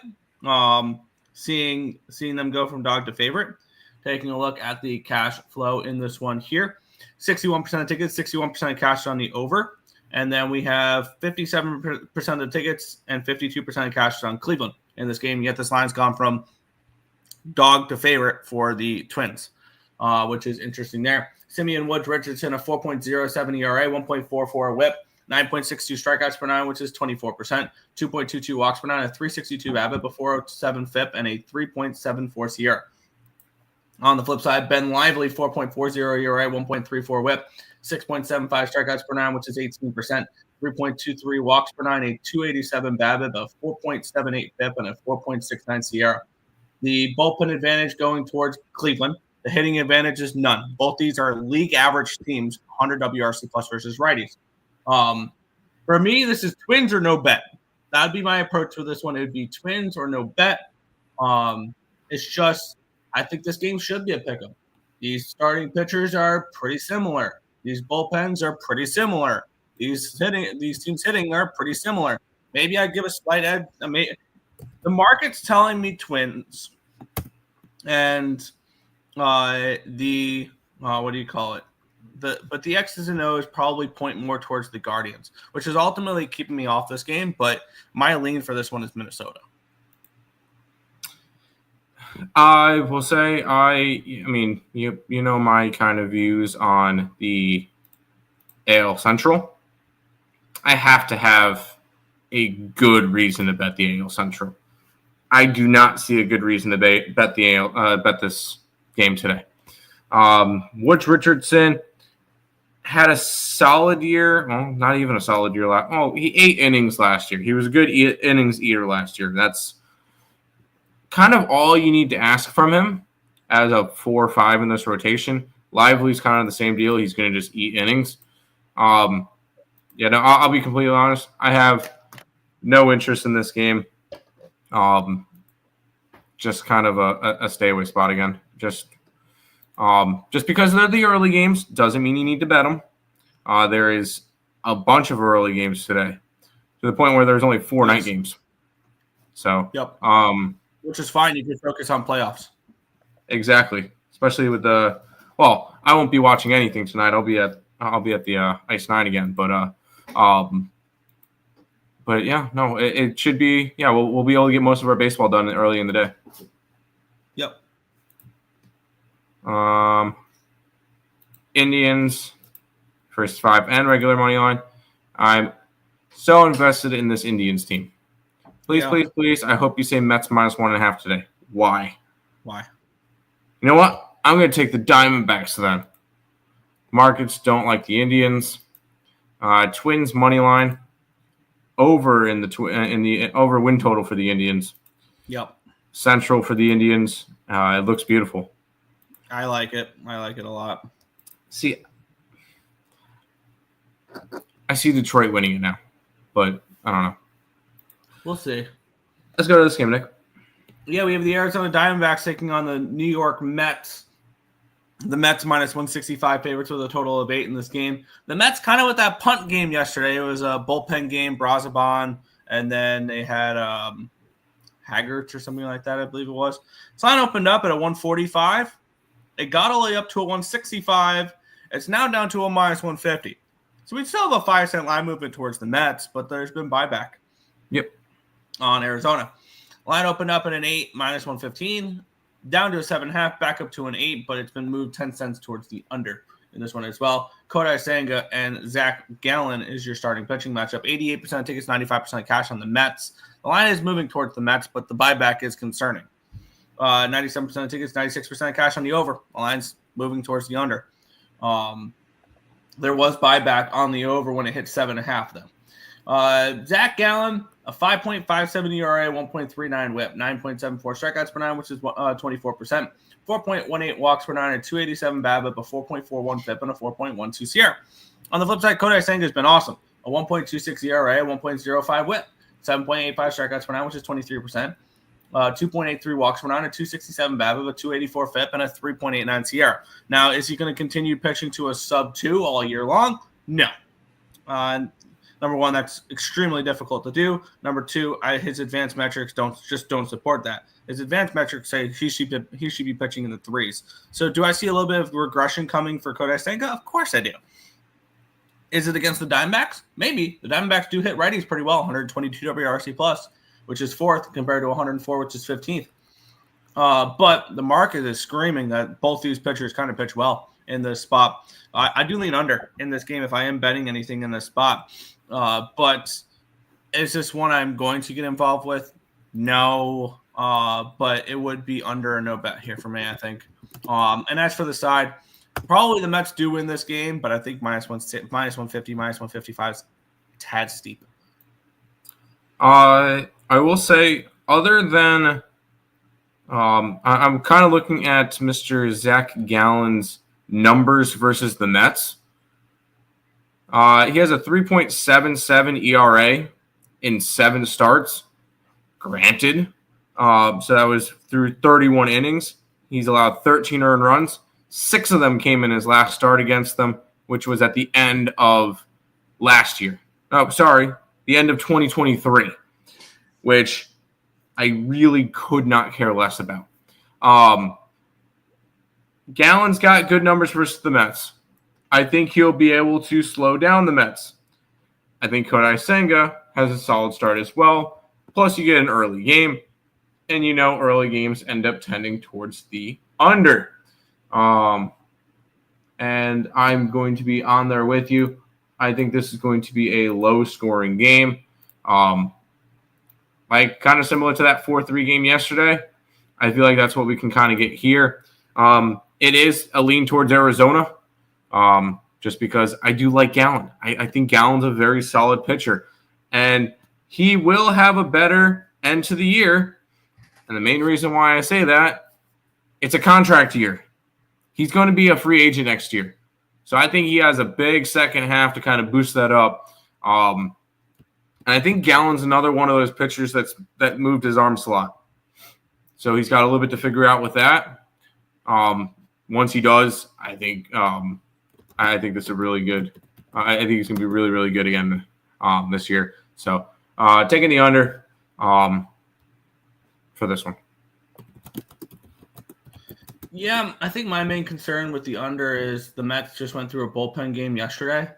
Seeing them go from dog to favorite. Taking a look at the cash flow in this one here. 61% of tickets, 61% of cash on the over. And then we have 57% of the tickets and 52% of cash on Cleveland in this game. Yet this line's gone from dog to favorite for the Twins, which is interesting there. Simeon Woods Richardson, a 4.07 ERA, 1.44 whip, 9.62 strikeouts per nine, which is 24%, 2.22 walks per nine, a 362 BABIP, a 407 FIP, and a 3.74 SIERA. On the flip side, Ben Lively, 4.40 ERA, 1.34 whip, 6.75 strikeouts per nine, which is 18%, 3.23 walks per nine, a 287 BABIP, a 4.78 FIP, and a 4.69 SIERA. The bullpen advantage going towards Cleveland. The hitting advantage is none. Both these are league average teams, 100 WRC plus versus righties. For me, this is Twins or no bet. That'd be my approach for this one. It would be Twins or no bet. It's just, I think this game should be a pick'em. These starting pitchers are pretty similar. These bullpens are pretty similar. These teams hitting are pretty similar. Maybe I'd give a slight edge. The market's telling me Twins, and what do you call it? But the X's and O's probably point more towards the Guardians, which is ultimately keeping me off this game. But my lean for this one is Minnesota. I will say, I mean, you know my kind of views on the AL Central. I have to have a good reason to bet the AL Central. I do not see a good reason to bet this game today. Woods Richardson had a solid year. Well, not even a solid year. He 8 innings last year. He was a good innings eater last year. That's kind of all you need to ask from him as a 4 or 5 in this rotation. Lively's kind of the same deal. He's going to just eat innings. I'll be completely honest. I have no interest in this game. Just kind of a stay away spot again. Just because they're the early games doesn't mean you need to bet them. There is a bunch of early games today to the point where there's only 4 night games. So, yep. Which is fine. You can focus on playoffs. Exactly. Especially with I won't be watching anything tonight. I'll be at the Ice 9 again. But yeah, no, it should be. Yeah, we'll be able to get most of our baseball done early in the day. Yep. Indians, first 5 and regular money line. I'm so invested in this Indians team. Please. I hope you say Mets -1.5 today. Why? You know what? I'm going to take the Diamondbacks then. Markets don't like the Indians. Twins money line over in the over win total for the Indians. Yep. Central for the Indians. It looks beautiful. I like it. I like it a lot. See, I see Detroit winning it now, but I don't know. We'll see. Let's go to this game, Nick. Yeah, we have the Arizona Diamondbacks taking on the New York Mets. The Mets -165 favorites with a total of 8 in this game. The Mets kind of with that punt game yesterday. It was a bullpen game, Brazaban, and then they had Haggart or something like that, I believe it was. So line opened up at a 145. It got all the way up to a 165. It's now down to a -150. So we still have a 5-cent line movement towards the Mets, but there's been buyback. Yep. On Arizona. Line opened up at an 8, -115, down to a 7.5, back up to an 8, but it's been moved 10 cents towards the under in this one as well. Kodai Senga and Zach Gallen is your starting pitching matchup. 88% of tickets, 95% cash on the Mets. The line is moving towards the Mets, but the buyback is concerning. 97% of tickets, 96% cash on the over. The line's moving towards the under. There was buyback on the over when it hit 7.5, though. Zach Gallen, a 5.57 ERA, 1.39 whip, 9.74 strikeouts per nine, which is 24%, 4.18 walks per nine, a 287 BABIP, a 4.41 FIP, and a 4.12 SIERA. On the flip side, Kodai Senga has been awesome. A 1.26 ERA, 1.05 whip, 7.85 strikeouts per nine, which is 23%, 2.83 walks per nine, a 267 BABIP, a 284 FIP, and a 3.89 SIERA. Now, is he going to continue pitching to a sub-2 all year long? No. Number one, that's extremely difficult to do. Number two, his advanced metrics don't support that. His advanced metrics say he should be pitching in the threes. So do I see a little bit of regression coming for Kodai Senga? Of course I do. Is it against the Diamondbacks? Maybe. The Diamondbacks do hit righties pretty well, 122 WRC plus, which is 4th compared to 104, which is 15th. But the market is screaming that both these pitchers kind of pitch well in this spot. I do lean under in this game if I am betting anything in this spot. But is this one I'm going to get involved with? No. But it would be under a no bet here for me, I think. And as for the side, probably the Mets do win this game, but I think minus 150, minus 155 is a tad steep. I will say, other than I'm kind of looking at Mr. Zach Gallen's numbers versus the Mets. He has a 3.77 ERA in 7 starts. Granted. So that was through 31 innings. He's allowed 13 earned runs. 6 of them came in his last start against them, which was at the end of last year. Oh, sorry, the end of 2023, which I really could not care less about. Gallen's got good numbers versus the Mets. I think he'll be able to slow down the Mets. I think Kodai Senga has a solid start as well. Plus, you get an early game. And early games end up tending towards the under. And I'm going to be on there with you. I think this is going to be a low-scoring game. Like kind of similar to that 4-3 game yesterday. I feel like that's what we can kind of get here. It is a lean towards Arizona, just because I do like Gallen. I think Gallen's a very solid pitcher. And he will have a better end to the year. And the main reason why I say that, it's a contract year. He's going to be a free agent next year. So I think he has a big second half to kind of boost that up. And I think Gallen's another one of those pitchers that moved his arm slot. So he's got a little bit to figure out with that. Once he does, I think this is really good. I think he's going to be really, really good again this year. So taking the under for this one. Yeah, I think my main concern with the under is the Mets just went through a bullpen game yesterday,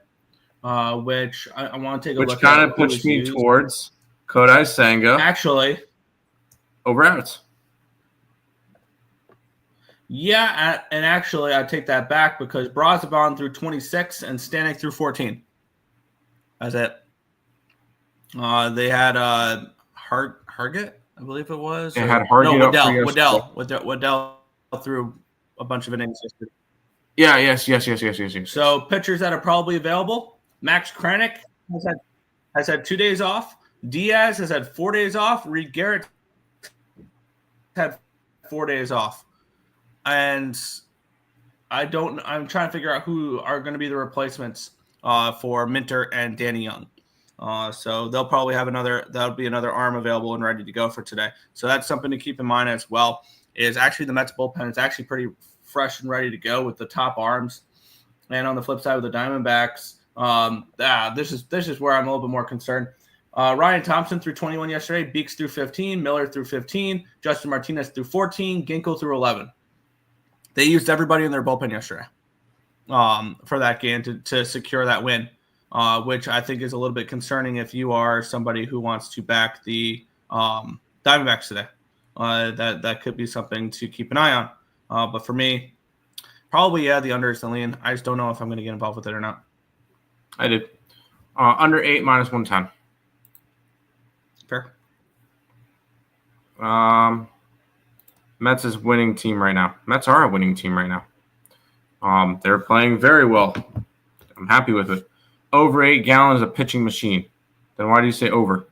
which I want to take a look at. Which kind of pushed me towards Kodai Senga. Actually. Over outs. Yeah, and actually I take that back because Braziban threw 26 and Stanek threw 14. That's it. They had Hargett, I believe it was. They had Hargett. No, Waddell threw a bunch of innings yesterday. Yeah, yes. So pitchers that are probably available. Max Kranick has had 2 days off. Diaz has had 4 days off. Reed Garrett had 4 days off. And I'm trying to figure out who are going to be the replacements for Minter and Danny Young. So they'll probably have that'll be another arm available and ready to go for today. So that's something to keep in mind as well. Is actually the Mets bullpen is actually pretty fresh and ready to go with the top arms. And on the flip side with the Diamondbacks, this is where I'm a little bit more concerned. Ryan Thompson threw 21 yesterday. Beeks threw 15. Miller threw 15. Justin Martinez threw 14. Ginkle threw 11. They used everybody in their bullpen yesterday for that game to secure that win, which I think is a little bit concerning if you are somebody who wants to back the Diamondbacks today. That could be something to keep an eye on. But for me, probably, the under is the lean. I just don't know if I'm going to get involved with it or not. I did. Under 8 minus 110. Fair. Mets is winning team right now. Mets are a winning team right now. They're playing very well. I'm happy with it. Over 8 gallons a pitching machine. Then why do you say over?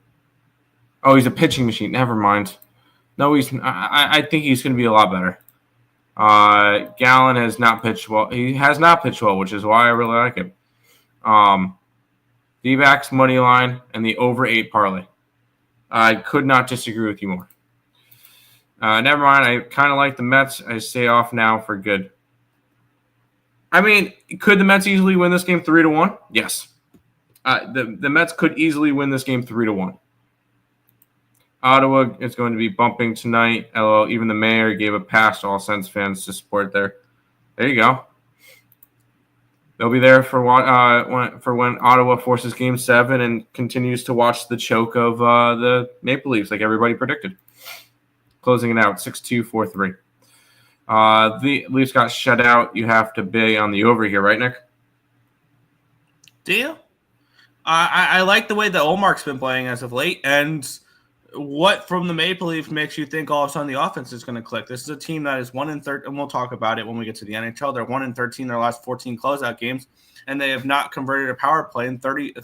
Oh, he's a pitching machine. Never mind. No, I think he's going to be a lot better. Gallen has not pitched well. He has not pitched well, which is why I really like him. D-backs money line and the over 8 parlay. I could not disagree with you more. Never mind. I kind of like the Mets. I stay off now for good. I mean, could the Mets easily win this game 3-1? Yes. The Mets could easily win this game 3-1. Ottawa is going to be bumping tonight. LOL, even the mayor gave a pass to all Sens fans to support there. There you go. They'll be there for when Ottawa forces Game 7 and continues to watch the choke of the Maple Leafs, like everybody predicted. Closing it out, 6-2, 4-3. The Leafs got shut out. You have to be on the over here, right, Nick? Do you? I like the way that Olmark's been playing as of late, and what from the Maple Leafs makes you think all of a sudden the offense is going to click? This is a team that is 1-13, and we'll talk about it when we get to the NHL. They're 1-13 their last 14 closeout games, and they have not converted a power play in 30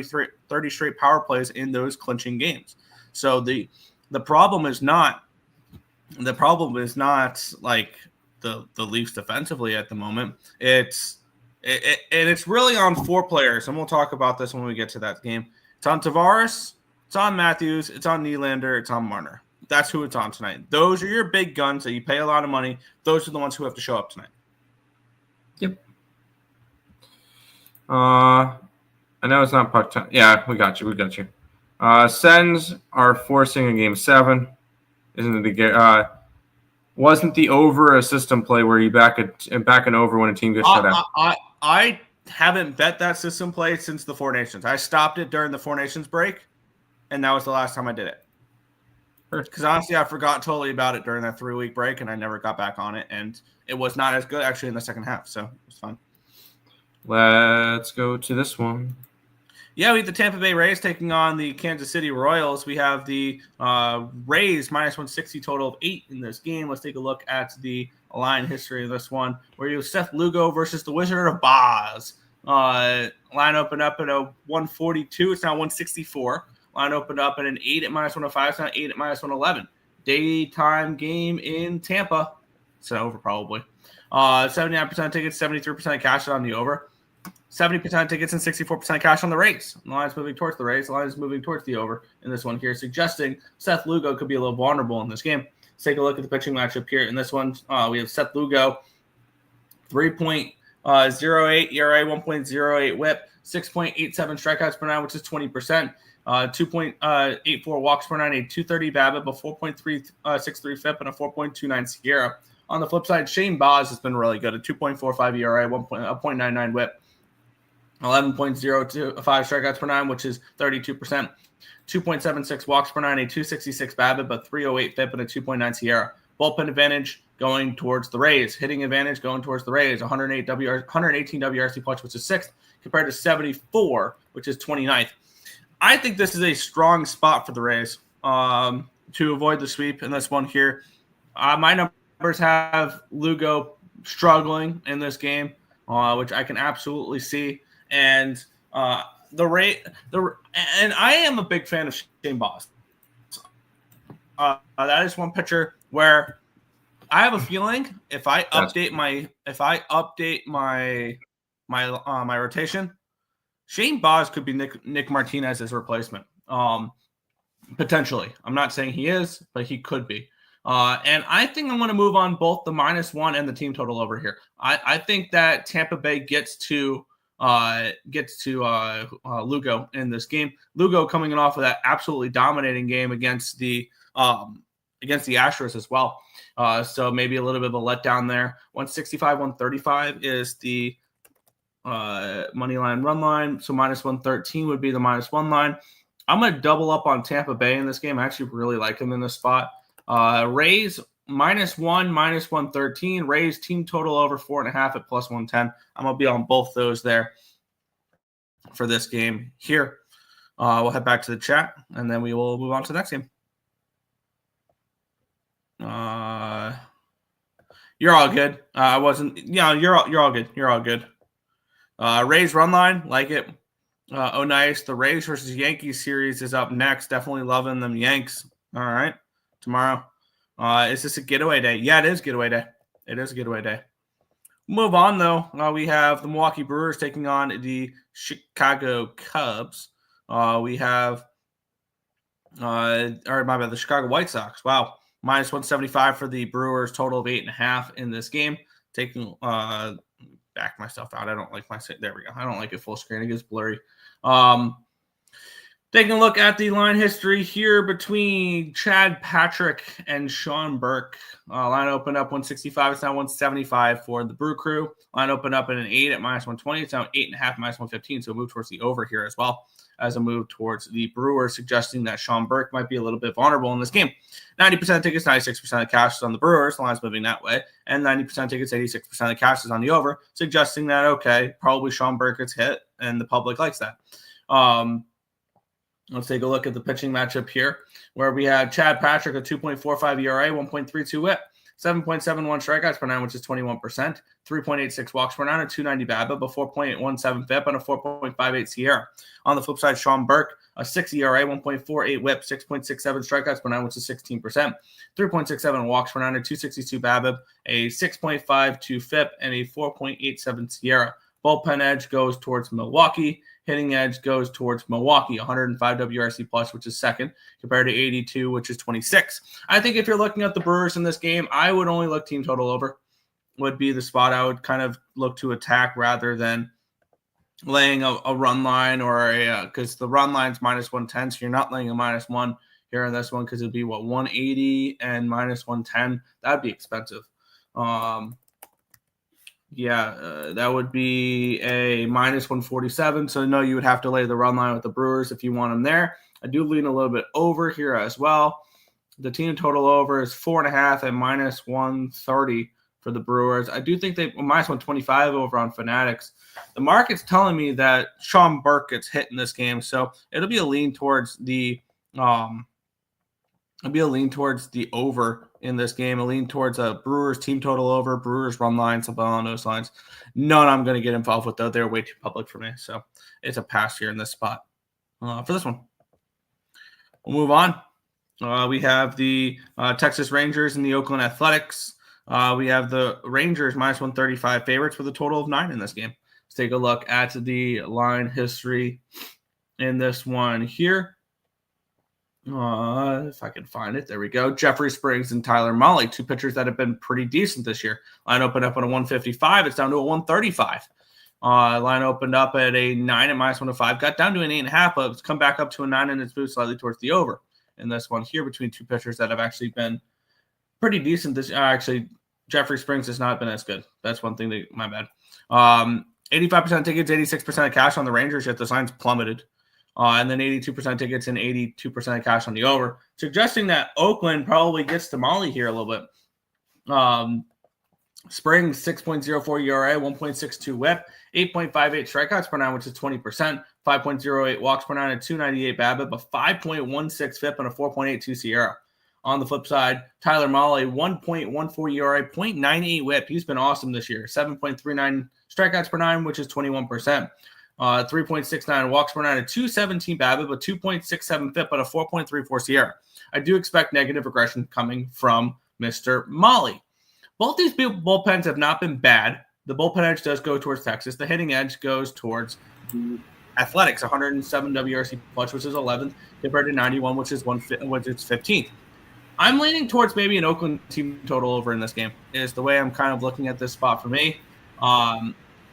straight power plays in those clinching games. So the problem is not like the Leafs defensively at the moment. It's really on 4 players, and we'll talk about this when we get to that game. It's on Tavares, it's on Matthews, it's on Nylander, it's on Marner. That's who it's on tonight. Those are your big guns that you pay a lot of money. Those are the ones who have to show up tonight. Yep. I know it's not puck time. Yeah, we got you. Sens are forcing a Game 7. Isn't it wasn't the over a system play where you back and over when a team gets shut out? I haven't bet that system play since the Four Nations. I stopped it during the Four Nations break, and that was the last time I did it. Because honestly, I forgot totally about it during that 3-week break, and I never got back on it, and it was not as good actually in the second half, so it was fun. Let's go to this one. Yeah, we have the Tampa Bay Rays taking on the Kansas City Royals. We have the Rays minus 160 total of 8 in this game. Let's take a look at the line history of this one, where you have Seth Lugo versus the Wizard of Oz. Line opened up at a 142. It's now 164. Line opened up at an 8 at minus 105. It's now 8 at minus 111. Daytime game in Tampa. It's an over probably. 79% tickets, 73% cash on the over. 70% tickets and 64% cash on the Rays. The line is moving towards the Rays. The line is moving towards the over in this one here, suggesting Seth Lugo could be a little vulnerable in this game. Let's take a look at the pitching matchup here. In this one, we have Seth Lugo, 3.08 ERA, 1.08 WHIP, 6.87 strikeouts per nine, which is 20%. 2.84 walks per nine, a 230 BABIP, a 4.63 FIP, and a 4.29 Sierra. On the flip side, Shane Baz has been really good, a 2.45 ERA, 1.99 WHIP, 11.02 strikeouts per nine, which is 32%. 2.76 walks per nine, a 266 BABIP, a 308 FIP, and a 2.9 Sierra. Bullpen advantage going towards the Rays. Hitting advantage going towards the Rays. 118 WRC plus, which is 6th, compared to 74, which is 29th. I think this is a strong spot for the Rays to avoid the sweep in this one here. My numbers have Lugo struggling in this game, which I can absolutely see. And and I am a big fan of Shane Baz. That is one pitcher where I have a feeling if I update my rotation, Shane Baz could be Nick Martinez's replacement. Potentially. I'm not saying he is, but he could be. And I think I'm going to move on both the -1 and the team total over here. I think that Tampa Bay gets to Lugo in this game. Lugo coming off of that absolutely dominating game against the Astros as well. So maybe a little bit of a letdown there. 165, 135 is the money line run line. So -113 would be the -1 line. I'm going to double up on Tampa Bay in this game. I actually really like them in this spot. Rays -1, -113. Rays team total over 4.5 at +110. I'm going to be on both those there for this game here. We'll head back to the chat, and then we will move on to the next game. You're all good. I wasn't. Yeah, you're all good. You're all good. Rays run line, like it. Oh, nice. The Rays versus Yankees series is up next. Definitely loving them Yanks. All right, tomorrow. Is this a getaway day? Yeah, it is getaway day. It is a getaway day. Move on, though. We have the Milwaukee Brewers taking on the Chicago Cubs. We have, the Chicago White Sox. Wow. -175 for the Brewers, total of 8.5 in this game. Taking back myself out. I don't like there we go. I don't like it full screen. It gets blurry. Taking a look at the line history here between Chad Patrick and Sean Burke. Line opened up 165. It's now 175 for the Brew Crew. Line opened up at an 8 at -120. It's now 8.5 -115. So move towards the over here as well as a move towards the Brewers, suggesting that Sean Burke might be a little bit vulnerable in this game. 90% tickets, 96% of cash is on the Brewers. The line's moving that way. And 90% tickets, 86% of cash is on the over, suggesting that, okay, probably Sean Burke gets hit and the public likes that. Let's take a look at the pitching matchup here, where we have Chad Patrick, a 2.45 ERA, 1.32 WHIP, 7.71 strikeouts per nine, which is 21%, 3.86 walks per nine, a 290 BABIP, a 4.17 FIP, and a 4.58 SIERA. On the flip side, Sean Burke, a 6 ERA, 1.48 WHIP, 6.67 strikeouts per nine, which is 16%, 3.67 walks per nine, a 262 BABIP, a 6.52 FIP, and a 4.87 SIERA. Bullpen edge goes towards Milwaukee. Hitting edge goes towards Milwaukee, 105 WRC plus, which is second, compared to 82, which is 26. I think if you're looking at the Brewers in this game, I would only look team total over, would be the spot I would kind of look to attack rather than laying a run line or because the run line's -110, so you're not laying a -1 here in this one because it'd be, 180 and -110. That'd be expensive. That would be a -147. So no, you would have to lay the run line with the Brewers if you want them there. I do lean a little bit over here as well. The team total over is 4.5 at -130 for the Brewers. I do think they -125 over on Fanatics. The market's telling me that Sean Burke gets hit in this game, so it'll be a lean towards the over in this game, a lean towards a Brewers team total over, Brewers run line, something along those lines. None I'm going to get involved with, though. They're way too public for me, so it's a pass here in this spot for this one. We'll move on. We have the Texas Rangers and the Oakland Athletics. We have the Rangers -135 favorites with a total of 9 in this game. Let's take a look at the line history in this one here. If I can find it, there we go. Jeffrey Springs and Tyler Mahle, two pitchers that have been pretty decent this year. Line opened up on a 155. It's down to a 135. Line opened up at a 9 at -105. Got down to an 8.5, but it's come back up to a 9, and it's moved slightly towards the over in this one here between two pitchers that have actually been pretty decent. This actually, Jeffrey Springs has not been as good. That's one thing my bad. 85% tickets, 86% of cash on the Rangers, yet the line's plummeted. And then 82% tickets and 82% of cash on the over, suggesting that Oakland probably gets to Mahle here a little bit. Springs, 6.04 ERA, 1.62 WHIP, 8.58 strikeouts per nine, which is 20%, 5.08 walks per nine, and 298 BABIP, a 5.16 FIP, and a 4.82 SIERA. On the flip side, Tyler Mahle, 1.14 ERA, 0.98 WHIP. He's been awesome this year. 7.39 strikeouts per nine, which is 21%. 3.69 walks per nine, a 217 BABIP, a 2.67 FIP, but a 4.34 SIERA. I do expect negative regression coming from Mr. Mahle. Both these bullpens have not been bad. The bullpen edge does go towards Texas. The hitting edge goes towards Athletics, 107 WRC plus, which is 11th, compared to 91, which is 15th. I'm leaning towards maybe an Oakland team total over in this game, is the way I'm kind of looking at this spot for me.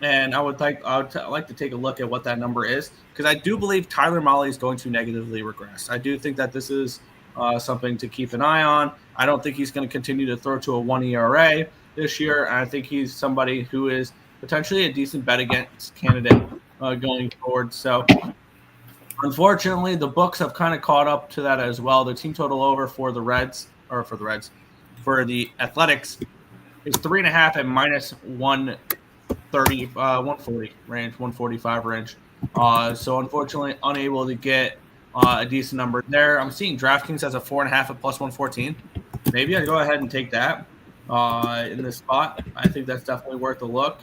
And I would like to take a look at what that number is, because I do believe Tyler Mahle is going to negatively regress. I do think that this is something to keep an eye on. I don't think he's going to continue to throw to a 1 ERA this year. And I think he's somebody who is potentially a decent bet against candidate going forward. So unfortunately, the books have kind of caught up to that as well. The team total over for the Athletics is 3.5 at -140 range, 145 range. So unfortunately, unable to get a decent number there. I'm seeing DraftKings has a 4.5 at +114. Maybe I go ahead and take that in this spot. I think that's definitely worth a look.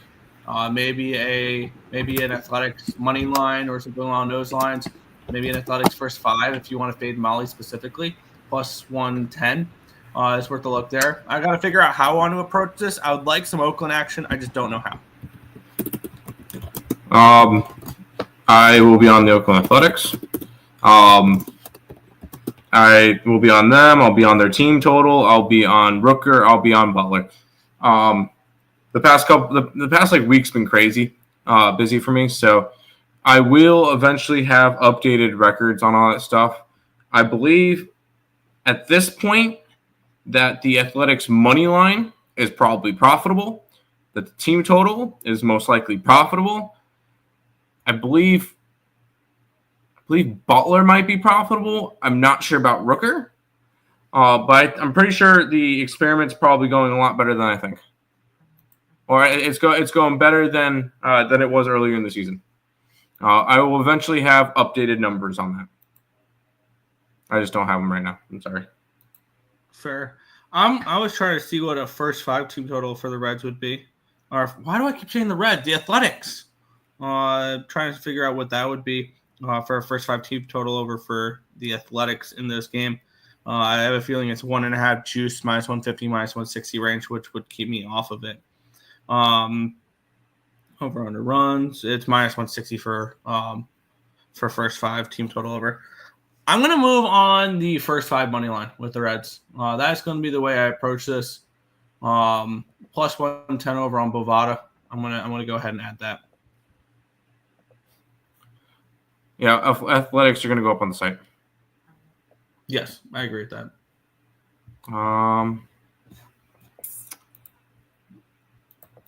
Maybe an Athletics money line or something along those lines. Maybe an Athletics first 5 if you want to fade Mahle specifically, +110. It's worth a look there. I got to figure out how I want to approach this. I would like some Oakland action. I just don't know how. I will be on the Oakland Athletics. I will be on them. I'll be on their team total. I'll be on Rooker. I'll be on Butler. the past like week's been crazy, busy for me. So I will eventually have updated records on all that stuff. I believe at this point that the Athletics money line is probably profitable, that the team total is most likely profitable. I believe Butler might be profitable. I'm not sure about Rooker, but I'm pretty sure the experiment's probably going a lot better than I think, or it's going better than it was earlier in the season. I will eventually have updated numbers on that. I just don't have them right now. I'm sorry. Fair. I was trying to see what a first 5 team total for the Reds would be. Or why do I keep saying the Reds? The Athletics. Trying to figure out what that would be for a first 5 team total over for the Athletics in this game. I have a feeling it's 1.5 juice, minus 150, minus 160 range, which would keep me off of it. Over under runs, it's minus 160 for first 5 team total over. I'm going to move on the first 5 money line with the Reds. That's going to be the way I approach this. Plus 110 over on Bovada. I'm gonna go ahead and add that. Yeah, Athletics are going to go up on the site. Yes, I agree with that.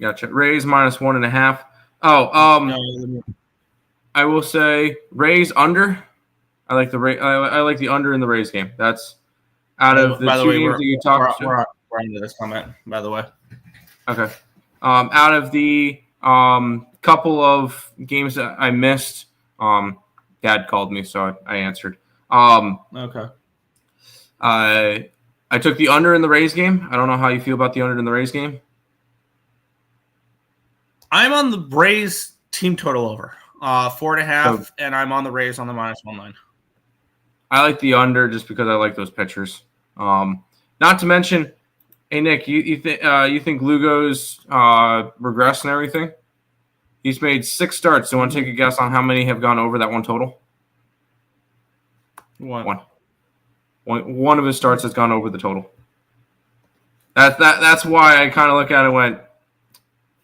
Gotcha. Rays minus 1.5. I will say Rays under. I like the under in the Rays game. That's out of the 2 games that you talked about. We're into this comment, by the way. Okay. Out of the couple of games that I missed, Dad called me, so I answered. Okay. I took the under in the Rays game. I don't know how you feel about the under in the Rays game. I'm on the Rays team total over 4.5, and I'm on the Rays on the minus 1 line. I like the under just because I like those pitchers. Not to mention, hey Nick, you think Lugo's regressed and everything? He's made 6 starts. Do you want to take a guess on how many have gone over that one total? One of his starts has gone over the total. That's why I kind of look at it and went,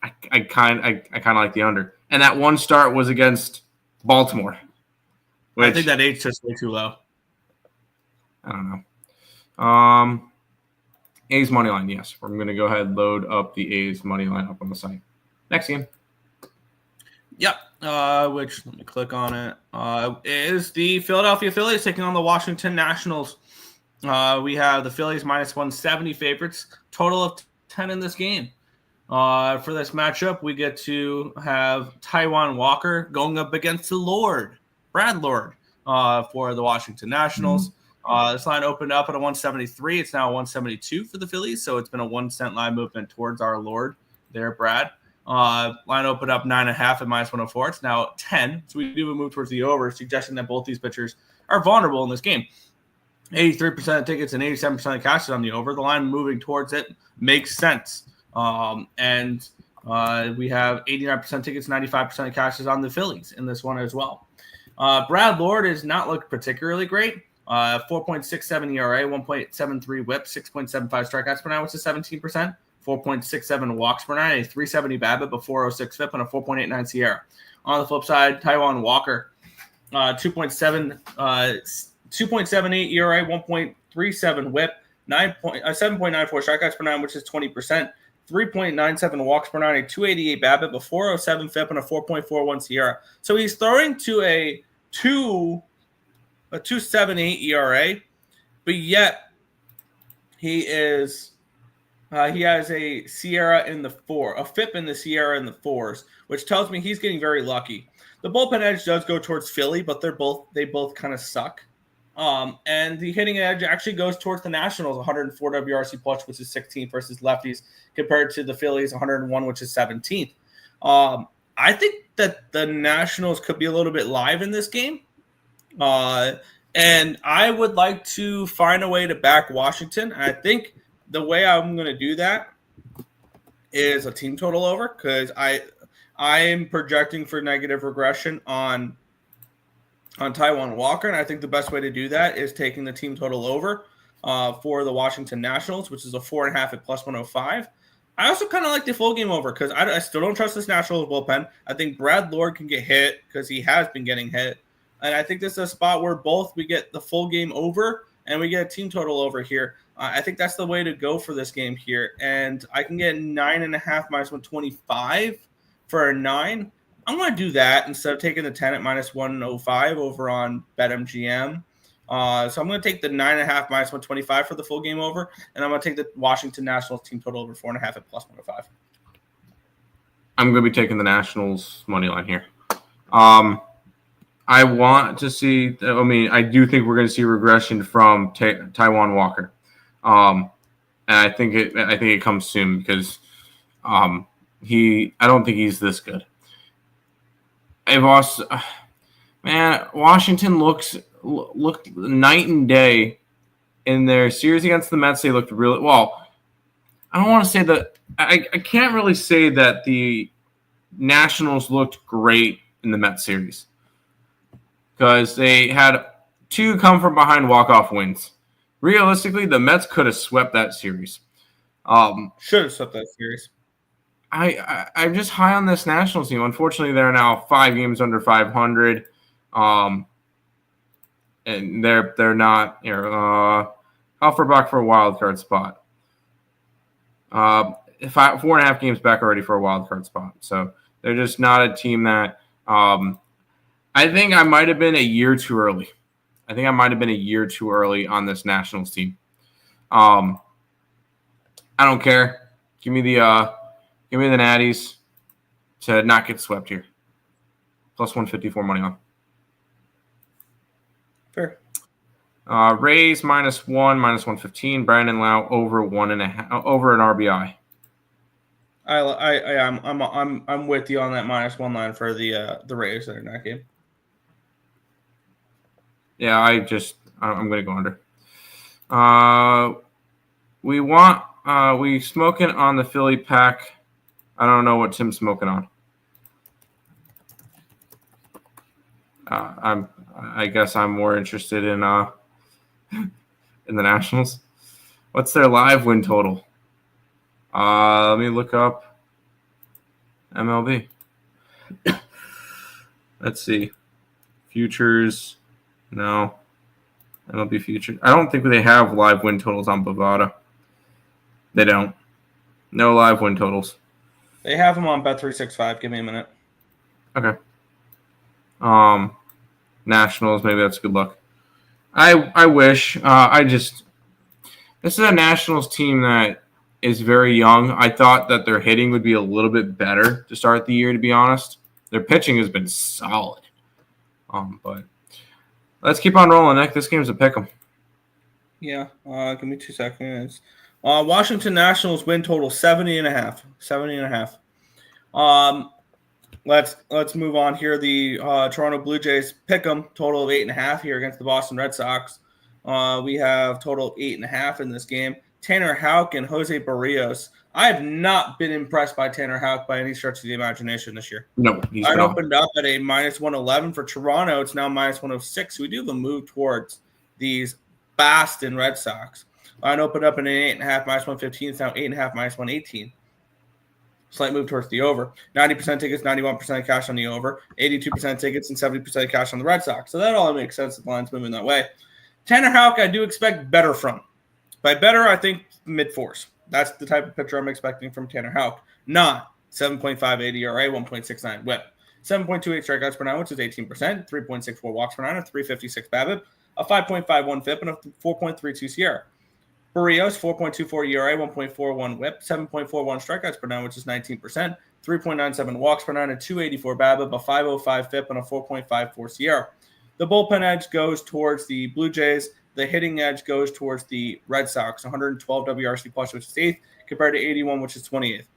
I kind of like the under. And that one start was against Baltimore. I think that A's just way too low. I don't know. A's money line, yes. We're going to go ahead and load up the A's money line up on the site. Next game. Yep. Which, let me click on it. Is the Philadelphia Phillies taking on the Washington Nationals. We have the Phillies minus 170 favorites. Total of 10 in this game. For this matchup, we get to have Taijuan Walker going up against the Brad Lord, for the Washington Nationals. This line opened up at a 173. It's now a 172 for the Phillies, so it's been a 1 cent line movement towards our Lord there, Brad. Line opened up 9.5 at minus 104. It's now 10, so we do move towards the over, suggesting that both these pitchers are vulnerable in this game. 83% of tickets and 87% of cash is on the over. The line moving towards it makes sense. And we have 89% tickets, 95% of cash is on the Phillies in this one as well. Brad Lord has not looked particularly great. 4.67 ERA, 1.73 whip, 6.75 strikeouts per nine, which is 17%. 4.67 walks per nine, a 370 BABIP, a 406 FIP, and a 4.89 SIERA. On the flip side, Taijuan Walker, 2.78 ERA, 1.37 whip, 7.94 strikeouts per nine, which is 20%. 3.97 walks per nine, a 288 BABIP, a 407 FIP, and a 4.41 SIERA. So he's throwing to a 2.78 ERA, but yet he has a SIERA in the 4, a FIP in the SIERA in the 4s, which tells me he's getting very lucky. The bullpen edge does go towards Philly, but they both kind of suck. And the hitting edge actually goes towards the Nationals, 104 WRC plus, which is 16th versus lefties, compared to the Phillies, 101, which is 17th. I think that the Nationals could be a little bit live in this game. And I would like to find a way to back Washington. I think the way I'm going to do that is a team total over, because I am projecting for negative regression on Taijuan Walker, and I think the best way to do that is taking the team total over for the Washington Nationals, which is a 4.5 at plus 105. I also kind of like the full game over because I still don't trust this Nationals bullpen. I think Brad Lord can get hit because he has been getting hit. And I think this is a spot where we get the full game over and we get a team total over here. I think that's the way to go for this game here. And I can get 9.5 minus 125 for a 9. I'm going to do that instead of taking the 10 at minus 105 over on BetMGM. So I'm going to take the 9.5 minus 125 for the full game over, and I'm going to take the Washington Nationals team total over 4.5 at plus 105. I'm going to be taking the Nationals money line here. I want to see. I mean, I do think we're going to see regression from Taijuan Walker, and I think it comes soon because I don't think he's this good. Washington looked night and day in their series against the Mets. They looked really well. I don't want to say that. I can't really say that the Nationals looked great in the Mets series because they had 2 come from behind walk-off wins. Realistically, the Mets could have swept that series. Should have swept that series. I'm just high on this Nationals team. Unfortunately, they're now 5 games under 500. And they're not how far back for a wild card spot? 4.5 games back already for a wild card spot. So they're just not a team that I think I might have been a year too early. I think I might have been a year too early on this Nationals team. I don't care. Give me the Natties to not get swept here. Plus 154 money on. Fair. Rays -1, minus 115. Brandon Lau over 1.5, over an RBI. I'm with you on that -1 line for the Rays that are in that game. Yeah, I'm going to go under. We smoking on the Philly pack. I don't know what Tim's smoking on. I guess I'm more interested in the Nationals. What's their live win total? Let me look up MLB. Let's see. Futures. No. MLB futures. I don't think they have live win totals on Bovada. They don't. No live win totals. They have them on Bet365. Give me a minute. Okay. Nationals, maybe that's good luck. I wish. This is a Nationals team that is very young. I thought that their hitting would be a little bit better to start the year, to be honest. Their pitching has been solid. But let's keep on rolling, Nick. This game's a pick'em. Yeah. Give me 2 seconds. Washington Nationals win total 70.5. 70.5. Let's move on here. The Toronto Blue Jays pick'em total of 8.5 here against the Boston Red Sox. We have total 8.5 in this game. Tanner Houck and Jose Barrios. I have not been impressed by Tanner Houck by any stretch of the imagination this year. No, I opened up at a -111 for Toronto. It's now -106. So we do have a move towards these Boston Red Sox. I opened up at an 8.5 -115. It's now 8.5 -118. Slight move towards the over. 90% tickets, 91% of cash on the over, 82% tickets, and 70% of cash on the Red Sox. So that all makes sense if the line's moving that way. Tanner Houck, I do expect better from. By better, I think mid-4s. That's the type of pitcher I'm expecting from Tanner Houck. Not 7.58 ERA, 1.69 whip. 7.28 strikeouts per 9, which is 18%, 3.64 walks per 9, a 356 BABIP, a 5.51 FIP, and a 4.32 SIERA. Barrios, 4.24 ERA, 1.41 whip, 7.41 strikeouts per 9, which is 19%, 3.97 walks per 9, a 284 BABIP, a 505 FIP, and a 4.54 SIERA. The bullpen edge goes towards the Blue Jays. The hitting edge goes towards the Red Sox, 112 WRC plus, which is 8th, compared to 81, which is 28th.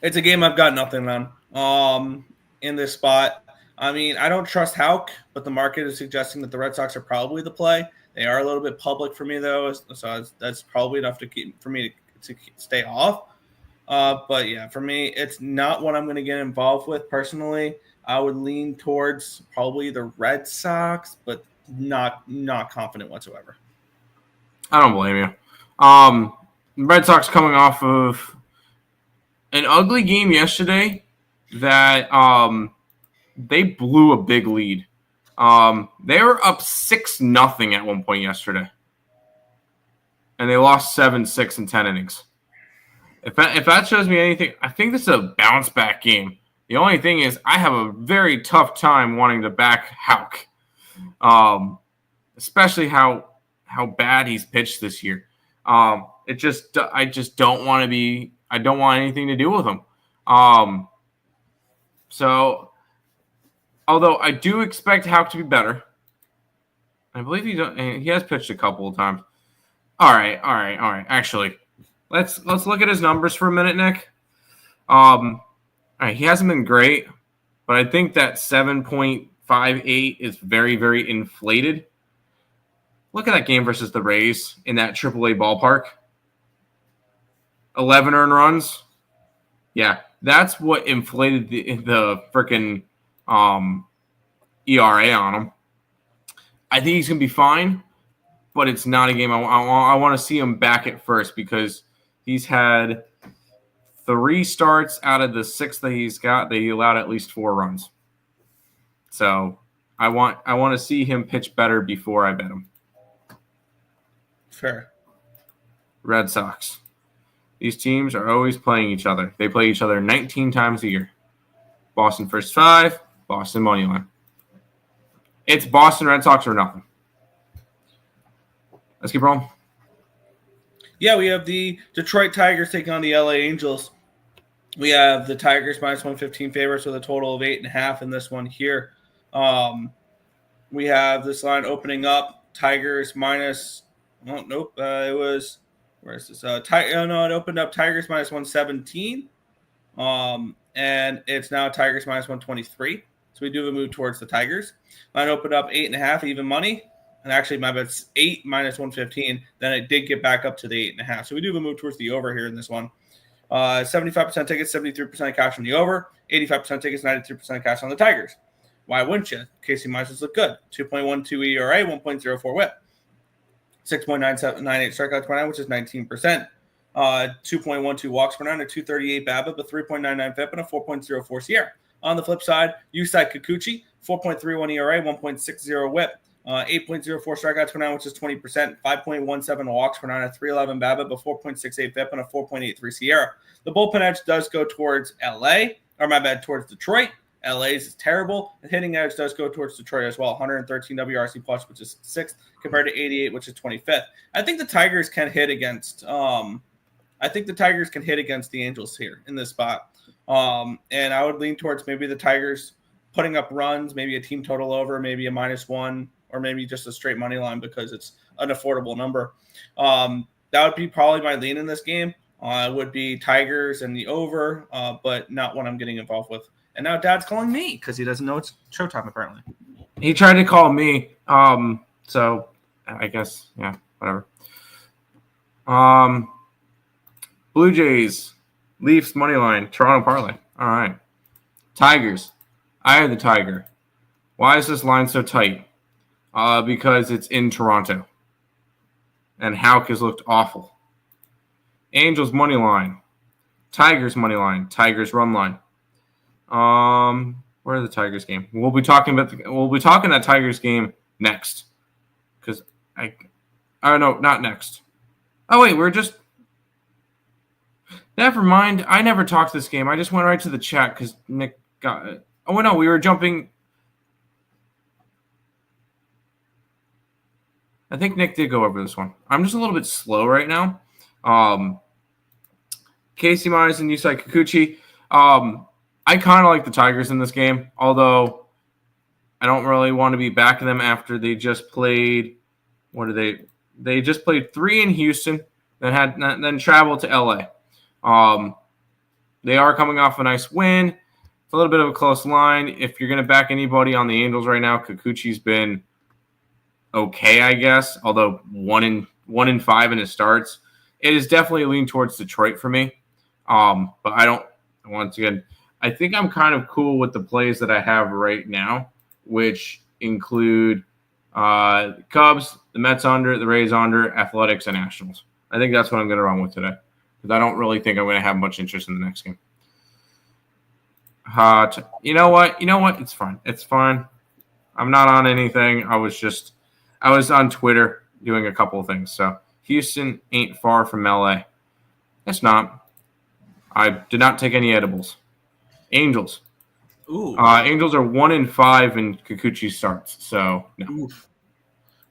It's a game I've got nothing on in this spot. I mean, I don't trust Houck, but the market is suggesting that the Red Sox are probably the play. They are a little bit public for me, though, so that's probably enough to keep for me to stay off. But, yeah, for me, it's not what I'm going to get involved with personally. I would lean towards probably the Red Sox, but not confident whatsoever. I don't blame you. Red Sox coming off of an ugly game yesterday that they blew a big lead. They were up 6-0 at one point yesterday, and they lost 7-6 in 10 innings. If that shows me anything, I think this is a bounce back game. The only thing is, I have a very tough time wanting to back Houck, especially how bad he's pitched this year. I just don't want to be. I don't want anything to do with him. So, although I do expect Houck to be better, I believe he has pitched a couple of times. All right. Actually, let's look at his numbers for a minute, Nick. All right, he hasn't been great, but I think that 7.58 is very, very inflated. Look at that game versus the Rays in that AAA ballpark. 11 earned runs. Yeah, that's what inflated the freaking ERA on him. I think he's going to be fine, but it's not a game I want to see him back at first because he's had 3 starts out of the 6 that he's got that he allowed at least 4 runs. So I want to see him pitch better before I bet him. Fair. Red Sox. These teams are always playing each other. They play each other 19 times a year. Boston first 5, Boston money line. It's Boston Red Sox or nothing. Let's keep rolling. Yeah, we have the Detroit Tigers taking on the LA Angels. We have the Tigers minus 115 favorites with a total of 8.5 in this one here. We have this line opening up. Tigers minus. Oh, nope. It was. Where's this? It opened up Tigers minus 117. And it's now Tigers minus 123. So we do have a move towards the Tigers. Line opened up 8.5 even money. And actually, my bet's 8 minus 115. Then it did get back up to the 8.5. So we do have a move towards the over here in this one. 75% tickets, 73% cash on the over. 85% tickets, 93% cash on the Tigers. Why wouldn't you? Casey Meisels look good. 2.12 ERA, 1.04 WHIP. 6.9798 strikeouts per nine, which is 19%. 2.12 walks per nine, a 238 BABIP, a 3.99 FIP, and a 4.04 Sierra. On the flip side, Yusei Kikuchi, 4.31 ERA, 1.60 WHIP. 8.04 strikeouts per nine, which is 20%, 5.17 walks per nine, a 311 BABIP, a 4.68 FIP, and a 4.83 Sierra. The bullpen edge does go towards towards Detroit. LA's is terrible. The hitting edge does go towards Detroit as well. 113 WRC plus, which is 6th, compared to 88, which is 25th. I think the Tigers can hit against. The Angels here in this spot. And I would lean towards maybe the Tigers putting up runs, maybe a team total over, maybe a -1, or maybe just a straight money line because it's an affordable number. That would be probably my lean in this game. It would be Tigers and the over, but not what I'm getting involved with. And now Dad's calling me because he doesn't know it's showtime, apparently. He tried to call me. So I guess, yeah, whatever. Blue Jays, Leafs money line, Toronto parlay. All right. Tigers. I have the Tiger. Why is this line so tight? Because it's in Toronto. And Houck has looked awful. Angels money line. Tigers money line. Tigers run line. Where's the Tigers game? We'll be talking that Tigers game next. Because no, not next. Oh wait, never mind. I never talked this game. I just went right to the chat because Nick got it. Oh no, we were jumping. I think Nick did go over this one. I'm just a little bit slow right now. Casey Mize and Yusei Kikuchi. I kind of like the Tigers in this game, although I don't really want to be backing them after they just played. What did they? They just played 3 in Houston, then traveled to LA. They are coming off a nice win. It's a little bit of a close line. If you're going to back anybody on the Angels right now, Kikuchi's been okay, I guess. Although 1 in 5 in his starts, it is definitely a lean towards Detroit for me. But I don't. Once again, I think I'm kind of cool with the plays that I have right now, which include Cubs, the Mets under, the Rays under, Athletics, and Nationals. I think that's what I'm going to run with today. because I don't really think I'm going to have much interest in the next game. You know what? It's fine. It's fine. I'm not on anything. I was on Twitter doing a couple of things. So Houston ain't far from LA. It's not. I did not take any edibles. Angels. Ooh. Angels are 1-5 in Kikuchi starts. So no. Oof.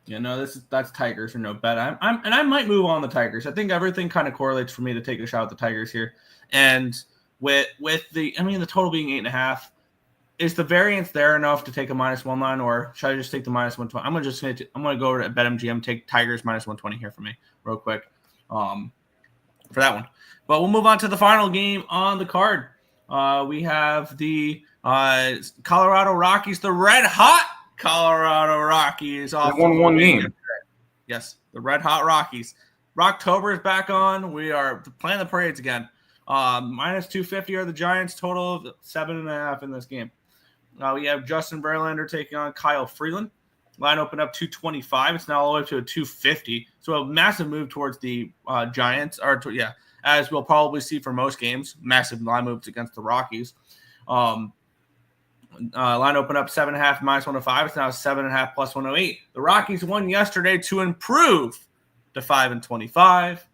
Yeah, no, that's Tigers or no bet. I might move on the Tigers. I think everything kind of correlates for me to take a shot at the Tigers here. And with the total being 8.5, is the variance there enough to take a -1 line, or should I just take the -120? I'm gonna go over to BetMGM, take Tigers -120 here for me, real quick, for that one. But we'll move on to the final game on the card. We have the Colorado Rockies, the red hot Colorado Rockies. They won one game. Yes, the red hot Rockies. Rocktober is back on. We are playing the parades again. -250 are the Giants. Total of 7.5 in this game. We have Justin Verlander taking on Kyle Freeland. Line opened up 225. It's now all the way up to a 250. So a massive move towards the Giants. As we'll probably see for most games, massive line moves against the Rockies. Line opened up 7.5 -105. It's now 7.5 +108. The Rockies won yesterday to improve to 5-25.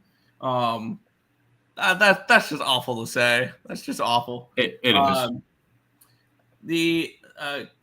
That's just awful to say. That's just awful. It is. The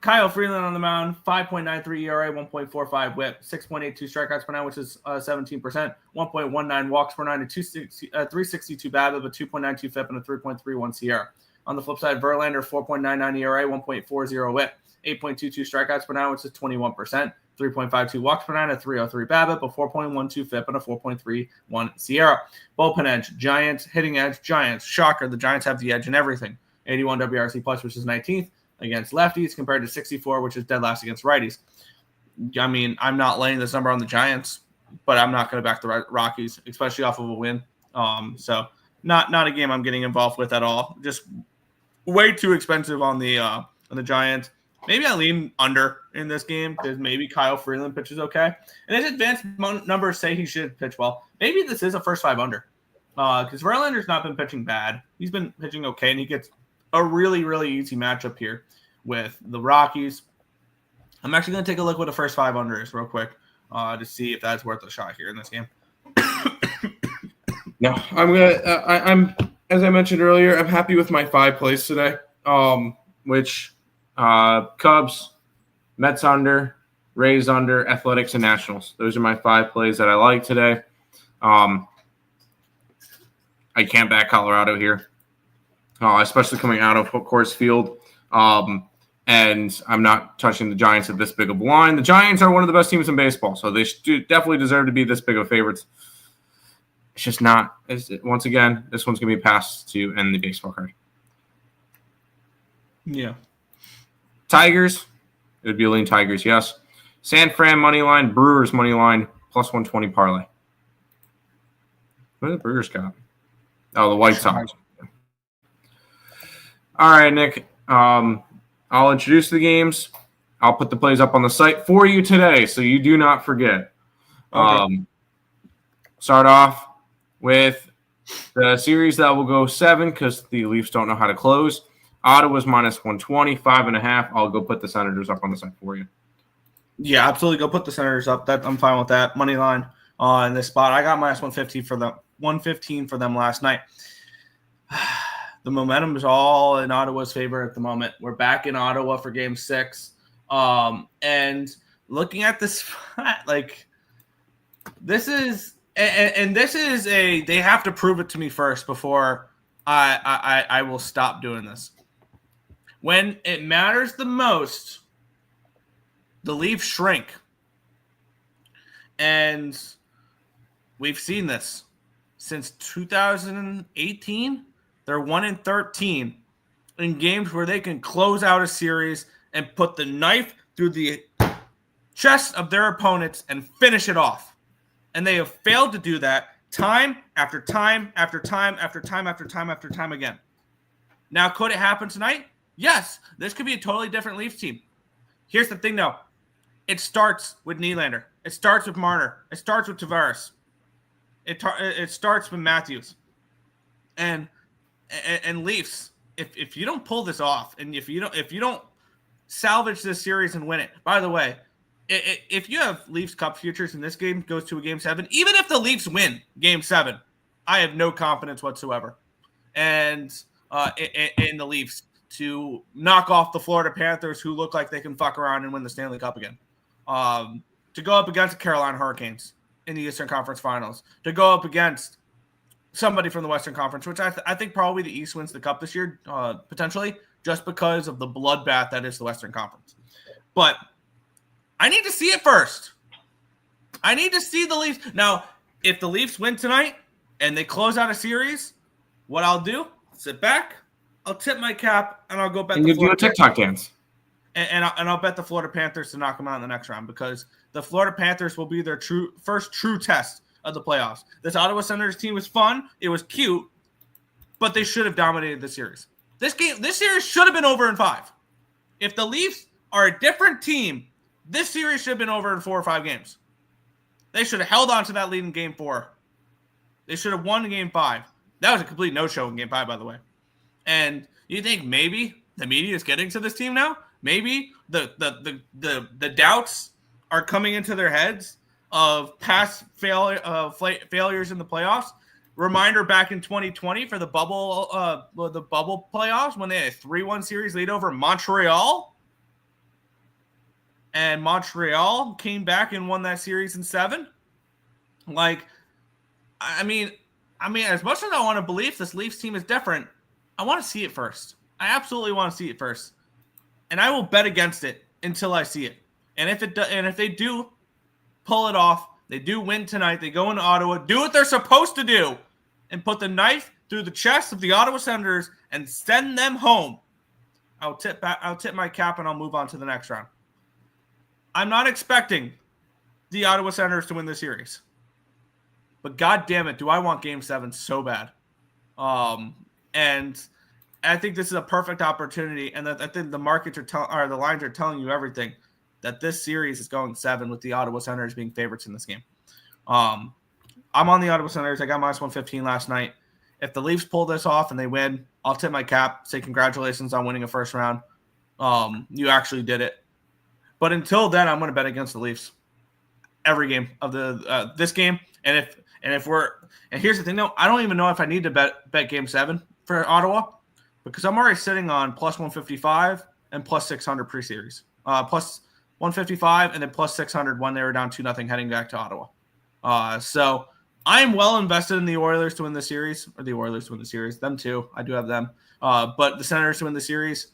Kyle Freeland on the mound, 5.93 ERA, 1.45 WHIP, 6.82 strikeouts per nine, which is 17%, 1.19 walks per nine, 362 BABIP, a 2.92 FIP, and a 3.31 SIERA. On the flip side, Verlander, 4.99 ERA, 1.40 WHIP, 8.22 strikeouts per nine, which is 21%, 3.52 walks per nine, a 303 BABIP, a 4.12 FIP, and a 4.31 SIERA. Bullpen edge, Giants. Hitting edge, Giants. Shocker, the Giants have the edge in everything. 81 WRC plus, which is 19th against lefties, compared to 64, which is dead last against righties. I mean, I'm not laying this number on the Giants, but I'm not going to back the Rockies, especially off of a win. So not a game I'm getting involved with at all. Just way too expensive on the Giants. Maybe I lean under in this game because maybe Kyle Freeland pitches okay. And his advanced numbers say he should pitch well. Maybe this is a first 5 under because Verlander's not been pitching bad. He's been pitching okay, and he gets a really, really easy matchup here with the Rockies. I'm actually going to take a look what the first 5 under is real quick to see if that's worth a shot here in this game. No, I'm as I mentioned earlier, I'm happy with my 5 plays today, which Cubs, Mets under, Rays under, Athletics, and Nationals. Those are my 5 plays that I like today. I can't back Colorado here, especially coming out of Coors Field. And I'm not touching the Giants at this big of a line. The Giants are one of the best teams in baseball, so they definitely deserve to be this big of favorites. It's just not. Once again, this one's going to be passed to end the baseball card. Yeah. Tigers. It would be a lean Tigers, yes. San Fran money line, Brewers money line, +120 parlay. What do the Brewers got? Oh, the White Sox. All right, Nick. I'll introduce the games. I'll put the plays up on the site for you today, so you do not forget. Okay. Start off with the series that will go 7 because the Leafs don't know how to close. Ottawa's -120, 5.5. I'll go put the Senators up on the site for you. Yeah, absolutely. Go put the Senators up. I'm fine with that. Money line in this spot. I got -115 for them. 115 for them last night. The momentum is all in Ottawa's favor at the moment. We're back in Ottawa for Game 6, and looking at this, this is they have to prove it to me first before I will stop doing this. When it matters the most, the Leafs shrink, and we've seen this since 2018. They're 1-13 in games where they can close out a series and put the knife through the chest of their opponents and finish it off. And they have failed to do that time after time after time after time after time after time again. Now, could it happen tonight? Yes. This could be a totally different Leafs team. Here's the thing, though. It starts with Nylander. It starts with Marner. It starts with Tavares. It starts with Matthews. And Leafs, if you don't pull this off, and if you don't salvage this series and win it. By the way, if you have Leafs Cup futures and this game goes to a Game 7, even if the Leafs win Game 7, I have no confidence whatsoever. And in the Leafs to knock off the Florida Panthers, who look like they can fuck around and win the Stanley Cup again. To go up against the Carolina Hurricanes in the Eastern Conference Finals. To go up against somebody from the Western Conference, which I think probably the East wins the Cup this year, potentially, just because of the bloodbath that is the Western Conference. But I need to see it first. I need to see the Leafs. Now, if the Leafs win tonight and they close out a series, what I'll do, sit back, I'll tip my cap, and I'll go bet and you do a TikTok dance. And I'll bet the Florida Panthers to knock them out in the next round, because the Florida Panthers will be their first true test of the playoffs. This Ottawa Senators team was fun. It was cute, but they should have dominated the series. This series should have been over in 5. If the Leafs are a different team, this series should have been over in 4 or 5 games. They should have held on to that lead in Game 4. They should have won Game 5. That was a complete no-show in Game 5, by the way. And you think maybe the media is getting to this team now? Maybe the doubts are coming into their heads of past failures in the playoffs. Reminder back in 2020 for the bubble playoffs when they had a 3-1 series lead over Montreal. And Montreal came back and won that series in 7. I mean, as much as I want to believe this Leafs team is different, I want to see it first. I absolutely want to see it first. And I will bet against it until I see it. And if they do pull it off, they do win tonight, they go into Ottawa, do what they're supposed to do, and put the knife through the chest of the Ottawa Senators and send them home, I'll tip my cap and I'll move on to the next round. I'm not expecting the Ottawa Senators to win the series. But God damn it, do I want Game 7 so bad. And I think this is a perfect opportunity, and I think the markets are the lines are telling you everything, that this series is going 7 with the Ottawa Senators being favorites in this game. I'm on the Ottawa Senators. I got minus 115 last night. If the Leafs pull this off and they win, I'll tip my cap, say congratulations on winning a first round. You actually did it. But until then, I'm going to bet against the Leafs every game of this game. And here's the thing, though, I don't even know if I need to bet Game 7 for Ottawa, because I'm already sitting on plus 155 and plus 600 pre-series. Plus 155 and then plus 600 when they were down 2-0 heading back to Ottawa. So I'm well invested in the Oilers to win the series, or the Oilers to win the series. Them too. I do have them. But the Senators to win the series,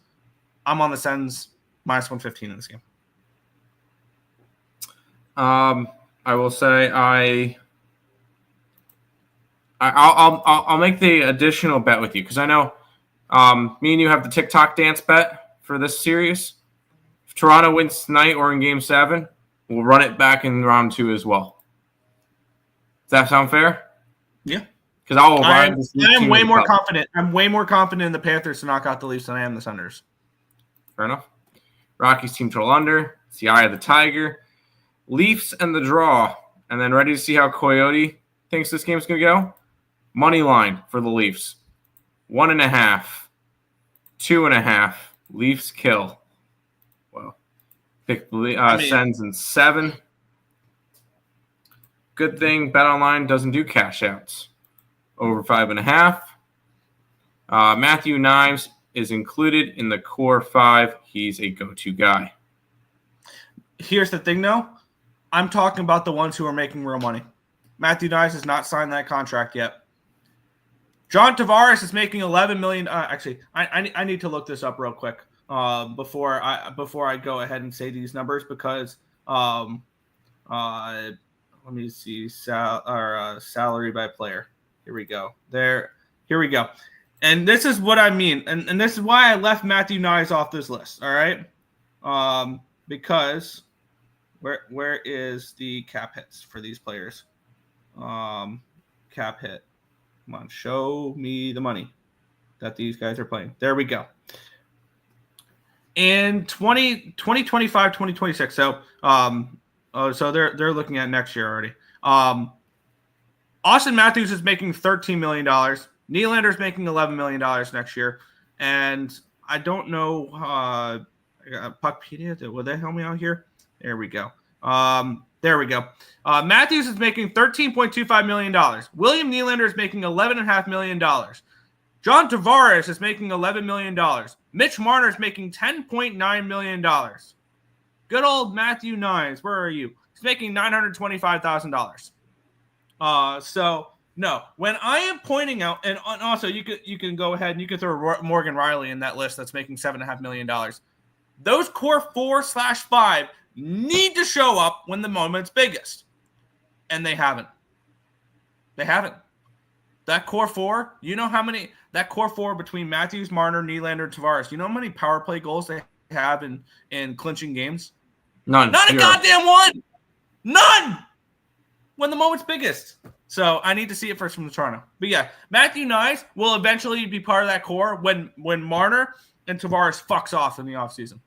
I'm on the Sens minus 115 in this game. I will say I'll make the additional bet with you, because I know me and you have the TikTok dance bet for this series. If Toronto wins tonight or in Game 7, we'll run it back in round 2 as well. Does that sound fair? Yeah. Because I'm way more confident. I'm way more confident in the Panthers to knock out the Leafs than I am the Senators. Fair enough. Rockies team total under. It's the eye of the tiger. Leafs and the draw. And then ready to see how Coyote thinks this game's going to go? Money line for the Leafs. 1.5. 2.5. Leafs kill. Well, pick Sens in 7. Good thing BetOnline doesn't do cash outs. Over 5.5. Matthew Knives is included in the core 5. He's a go-to guy. Here's the thing, though. I'm talking about the ones who are making real money. Matthew Knives has not signed that contract yet. John Tavares is making $11 million. Actually, I need to look this up real quick before I go ahead and say these numbers, because let me see salary by player. Here we go. Here we go. And this is what I mean, and this is why I left Matthew Knives off this list. All right, because where is the cap hits for these players? Cap hit. Come on, show me the money that these guys are playing. There we go. In 2025, 2026. So so they're looking at next year already. Austin Matthews is making $13 million. Nylander's making $11 million next year. And I don't know, Puckpedia, will they help me out here? There we go. Matthews is making $13.25 million. William Nylander is making $11.5 million. John Tavares is making $11 million. Mitch Marner is making $10.9 million. Good old Matthew Nyes, where are you? He's making $925,000. So no, when I am pointing out, and also you can go ahead and you can throw Morgan Riley in that list that's making $7.5 million. Those core 4/5 need to show up when the moment's biggest, and they haven't. They haven't. That core 4, you know how many? That core 4 between Matthews, Marner, Nylander, Tavares. You know how many power play goals they have in clinching games? None. Not Zero. a goddamn one. None. When the moment's biggest. So I need to see it first from the Toronto. But yeah, Matthew Nyes will eventually be part of that core when Marner and Tavares fucks off in the offseason.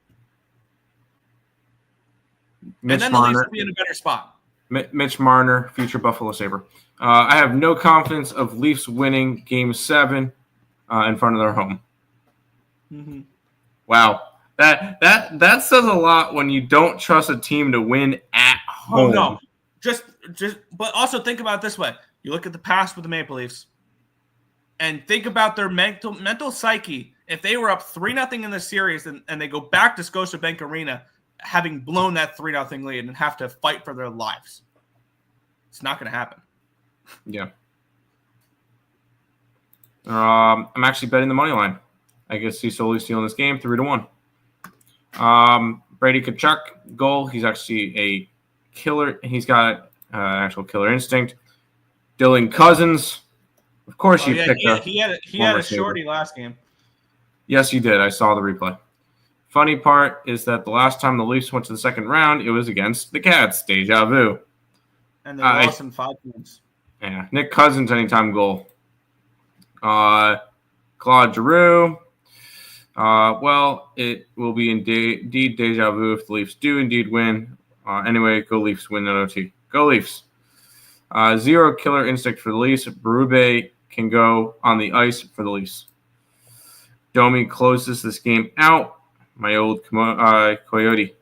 And then the Leafs will be in a better spot. Mitch Marner, future Buffalo Sabre. I have no confidence of Leafs winning Game 7 in front of their home. Mm-hmm. Wow. That says a lot when you don't trust a team to win at home. Oh, no. But also think about it this way. You look at the past with the Maple Leafs and think about their mental psyche. If they were up 3-0 in the series and they go back to Scotiabank Arena having blown that 3-0 lead and have to fight for their lives, it's not going to happen. Yeah. I'm actually betting the money line. I guess he's solely stealing this game 3-1. Brady Tkachuk goal. He's actually a killer. He's got actual killer instinct. Dylan Cousins. Of course, you picked he had a shorty last game. Yes, you did. I saw the replay. Funny part is that the last time the Leafs went to the second round, it was against the Cats. Deja vu. And they lost in 5 points. Yeah, Nick Cousins anytime goal. Claude Giroux. Well, it will be indeed deja vu if the Leafs do indeed win. Anyway, go Leafs, win in OT. Go Leafs. 0 killer instinct for the Leafs. Berube can go on the ice for the Leafs. Domi closes this game out. My old Coyote.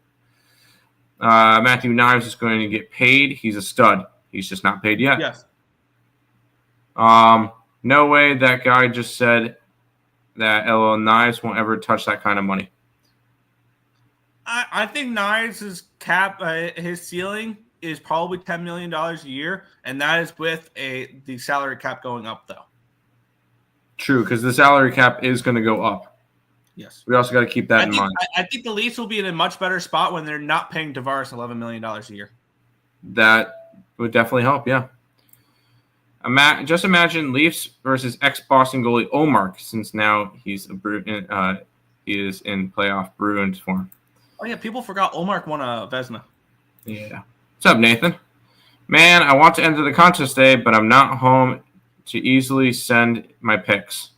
Matthew Knives is going to get paid. He's a stud. He's just not paid yet. Yes. No way that guy just said that LL Knives won't ever touch that kind of money. I think Knives' cap, his ceiling is probably $10 million a year, and that is with the salary cap going up, though. True, because the salary cap is going to go up. Yes. We also got to keep that in mind. I think the Leafs will be in a much better spot when they're not paying Tavares $11 million a year. That would definitely help, yeah. Just imagine Leafs versus ex-Boston goalie Omark, since now he is in playoff Bruins form. Oh, yeah, people forgot Omark won a Vezina. Yeah. What's up, Nathan? Man, I want to enter the contest today, but I'm not home to easily send my picks.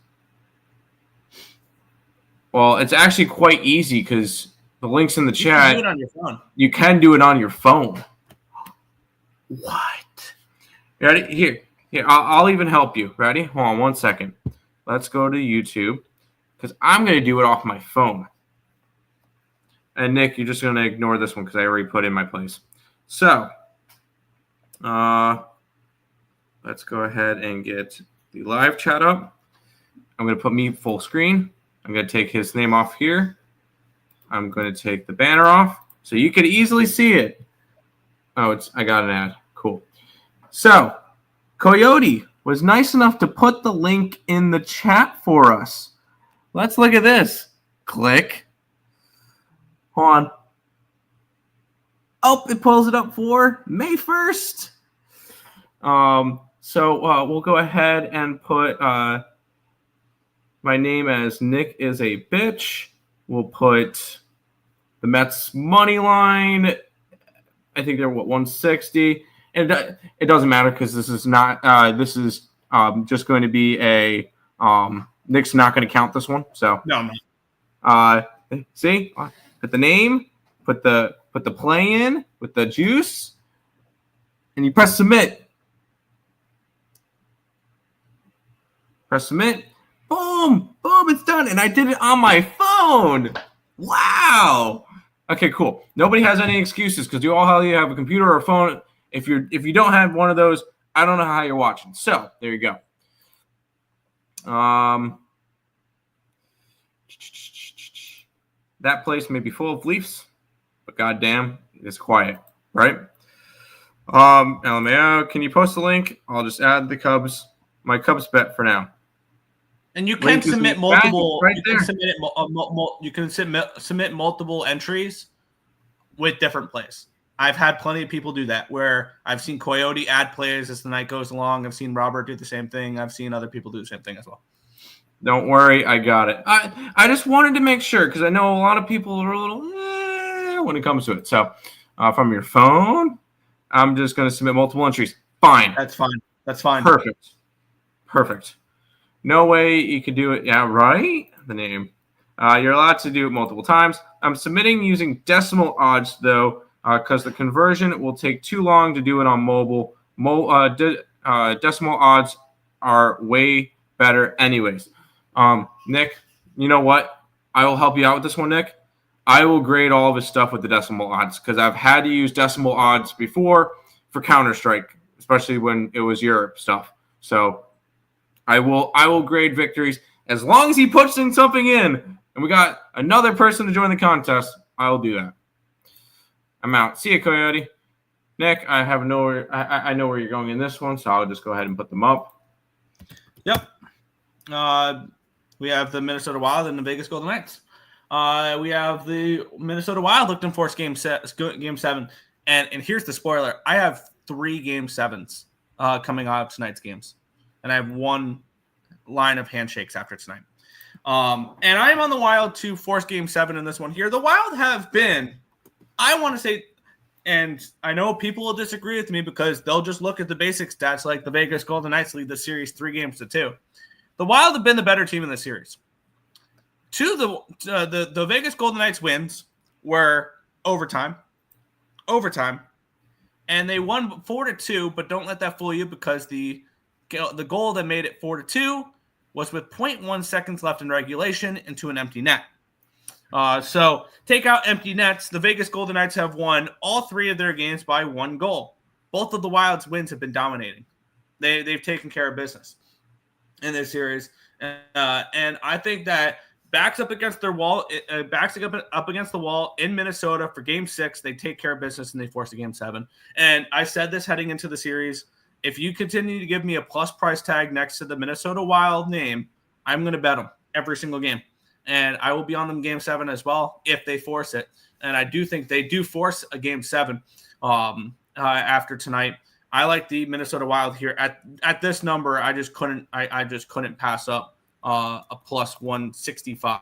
Well, it's actually quite easy because the link's in the chat. You can do it on your phone. You can do it on your phone. What? Ready? Here, I'll even help you. Ready? Hold on 1 second. Let's go to YouTube because I'm going to do it off my phone. And Nick, you're just going to ignore this one because I already put in my place. So, let's go ahead and get the live chat up. I'm going to put me full screen. I'm going to take his name off here. I'm going to take the banner off so you can easily see it. Oh, I got an ad. Cool. So, Coyote was nice enough to put the link in the chat for us. Let's look at this. Click. Hold on. Oh, it pulls it up for May 1st. So we'll go ahead and put my name as Nick is a bitch. We'll put the Mets money line. I think they're 160. And it doesn't matter because this is not. This is just going to be a. Nick's not going to count this one. So no. See, put the name, put the play in with the juice, and you press submit. Press submit. Boom, boom, it's done. And I did it on my phone. Wow. Okay, cool. Nobody has any excuses because you all have a computer or a phone. If you don't have one of those, I don't know how you're watching. So there you go. That place may be full of Leafs, but goddamn, it's quiet, right? LMAO, can you post a link? I'll just add the Cubs, my Cubs bet for now. And you can submit multiple. Right you can submit you can submit multiple entries with different plays. I've had plenty of people do that where I've seen Coyote add plays as the night goes along. I've seen Robert do the same thing. I've seen other people do the same thing as well. Don't worry, I got it. I just wanted to make sure because I know a lot of people are a little when it comes to it. So from your phone, I'm just going to submit multiple entries. Fine. That's fine. That's fine. Perfect. No way you could do it. Yeah, right? The name. You're allowed to do it multiple times. I'm submitting using decimal odds, though, because the conversion will take too long to do it on mobile. Decimal odds are way better anyways. Nick, you know what? I will help you out with this one, Nick. I will grade all of his stuff with the decimal odds because I've had to use decimal odds before for Counter-Strike, especially when it was Europe stuff. So I will grade victories as long as he puts something in and we got another person to join the contest. I will do that. I'm out. See you, Coyote. Nick, I know where you're going in this one, so I'll just go ahead and put them up. Yep. We have the Minnesota Wild and the Vegas Golden Knights. We have the Minnesota Wild looked in force game 7. And here's the spoiler. I have 3 game 7s coming out of tonight's games. And I have 1 line of handshakes after tonight. And I'm on the Wild to force game 7 in this one here. The Wild have been, I want to say, and I know people will disagree with me because they'll just look at the basic stats like the Vegas Golden Knights lead the series 3-2. The Wild have been the better team in the series. The Vegas Golden Knights wins were overtime, and they won 4-2. But don't let that fool you because the goal that made it 4-2 was with 0.1 seconds left in regulation into an empty net. So take out empty nets. The Vegas Golden Knights have won all 3 of their games by 1 goal. Both of the Wild's wins have been dominating. They've taken care of business in this series, and I think that backs up against their wall, backs up against the wall in Minnesota for Game 6. They take care of business and they force a Game 7. And I said this heading into the series: if you continue to give me a plus price tag next to the Minnesota Wild name, I'm going to bet them every single game, and I will be on them Game 7 as well if they force it. And I do think they do force a Game 7 after tonight. I like the Minnesota Wild here at this number. I just couldn't pass up a plus 165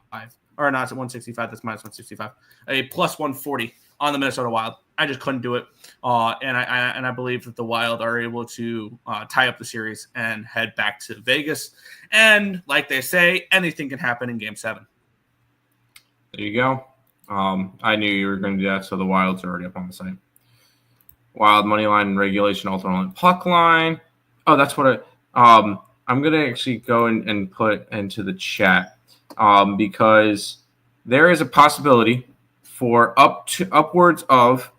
or not 165. That's minus 165. A plus 140 on the Minnesota Wild. I just couldn't do it. And I believe that the Wild are able to tie up the series and head back to Vegas. And like they say, anything can happen in Game 7. There you go. I knew you were going to do that, so the Wild's are already up on the site. Wild money line and regulation, alternate puck line. Oh, that's what I'm going to actually go and put into the chat because there is a possibility for upwards of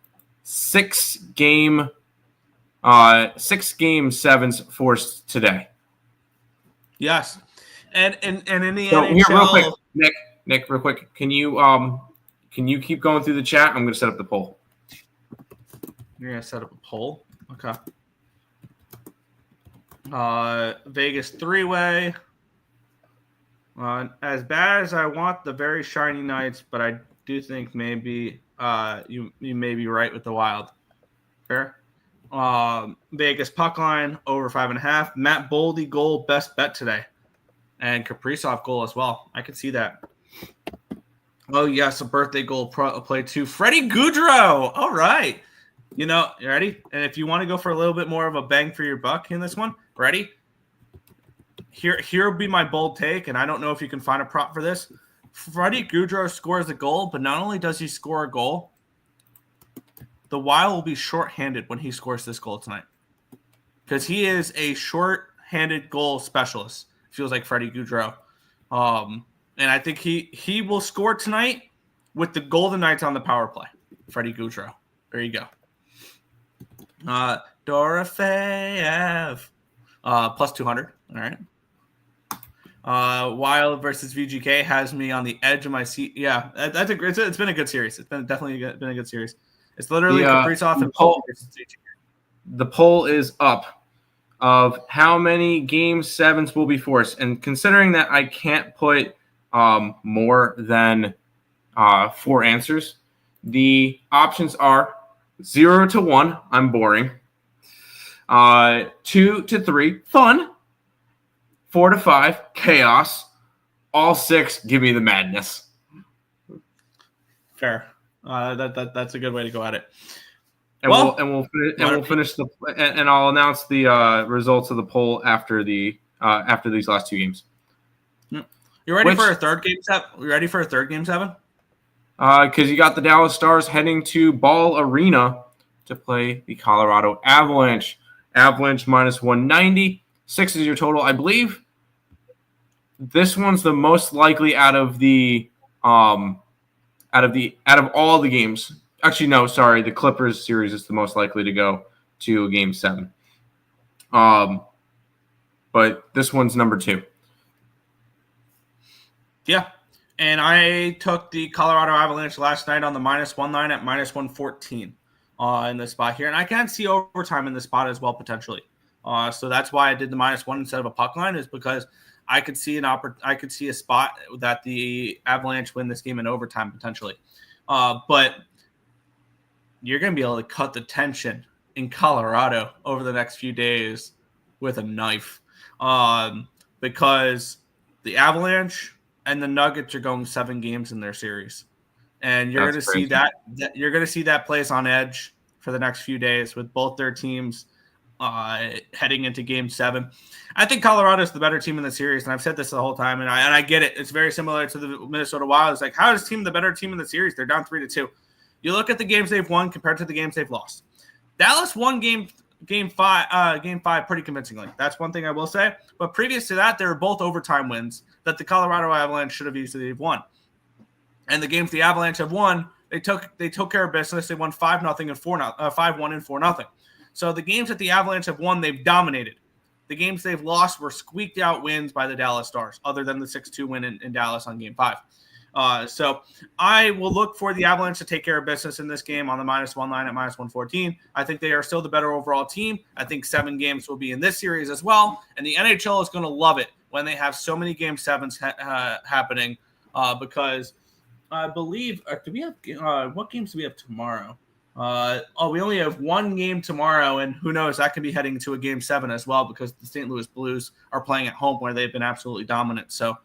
6 game 7s forced today. Yes, and in the so NHL, here, real quick, Nick, real quick, can you keep going through the chat? I'm going to set up the poll. You're going to set up a poll? Okay. Vegas 3-way. As bad as I want the very shiny Knights, but I do think maybe you may be right with the Wild. Fair. Vegas puck line over 5.5. Matt Boldy goal, best bet today. And Kaprizov goal as well. I can see that. Oh, yes, a birthday goal play too. Freddie Gaudreau. All right. You ready? And if you want to go for a little bit more of a bang for your buck in this one, ready? Here will be my bold take, and I don't know if you can find a prop for this. Freddie Gaudreau scores a goal, but not only does he score a goal, the Wild will be shorthanded when he scores this goal tonight because he is a short-handed goal specialist, feels like Freddie Gaudreau. And I think he will score tonight with the Golden Knights on the power play. Freddie Gaudreau. There you go. Dorofeyev. Plus 200. All right. Wild versus VGK has me on the edge of my seat. Yeah, it's been a good series. It's been definitely been a good series. It's literally Kaprizov and Paul versus VGK. The poll is up of how many game 7s will be forced. And considering that I can't put more than 4 answers, the options are 0 to 1, I'm boring. 2 to 3, fun. 4 to 5, chaos. All 6, give me the madness. Fair. That's a good way to go at it. And we'll finish and I'll announce the results of the poll after these last 2 games. You ready for a third game set? You ready for a third game 7? Because you got the Dallas Stars heading to Ball Arena to play the Colorado Avalanche. Avalanche minus 190. 6 is your total, I believe. This one's the most likely out of all the games. Actually, no, sorry. The Clippers series is the most likely to go to a game 7. But this one's number 2. Yeah. And I took the Colorado Avalanche last night on the minus 1.9 at minus 114 in this spot here. And I can see overtime in this spot as well, potentially. So that's why I did the minus 1 instead of a puck line, is because I could see a spot that the Avalanche win this game in overtime potentially. But you're going to be able to cut the tension in Colorado over the next few days with a knife, because the Avalanche and the Nuggets are going 7 games in their series, and you're going to see that you're going to see that place on edge for the next few days with both their teams heading into game 7. I think Colorado is the better team in the series, and I've said this the whole time, and I get it. It's very similar to the Minnesota Wild. It's like, how is this team the better team in the series? They're down 3-2. You look at the games they've won compared to the games they've lost. Dallas won game 5 pretty convincingly. That's one thing I will say. But previous to that, they were both overtime wins that the Colorado Avalanche should have easily won. And the games the Avalanche have won, they took care of business. They won 5-0 and 5-1 and 4-0. So the games that the Avalanche have won, they've dominated. The games they've lost were squeaked out wins by the Dallas Stars, other than the 6-2 win in Dallas on game 5. So I will look for the Avalanche to take care of business in this game on the minus 1.9 at minus 114. I think they are still the better overall team. I think 7 games will be in this series as well. And the NHL is going to love it when they have so many game 7s happening, because I believe, do we have, what games do we have tomorrow? We only have 1 game tomorrow, and who knows, that could be heading to a game 7 as well, because the St. Louis Blues are playing at home where they've been absolutely dominant. So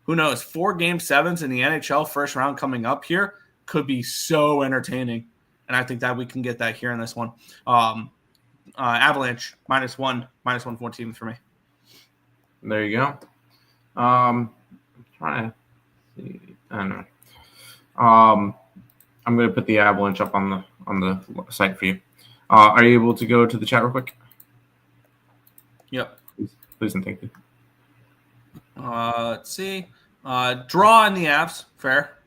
who knows, 4 game 7s in the NHL first round coming up here could be so entertaining. And I think that we can get that here in this one. Avalanche minus 1, minus 114 for me. There you go. I'm trying to see. I don't know. I'm going to put the Avalanche up on the site for you. Are you able to go to the chat real quick? Yep. Please and thank you. Let's see. Draw in the Avs. Fair.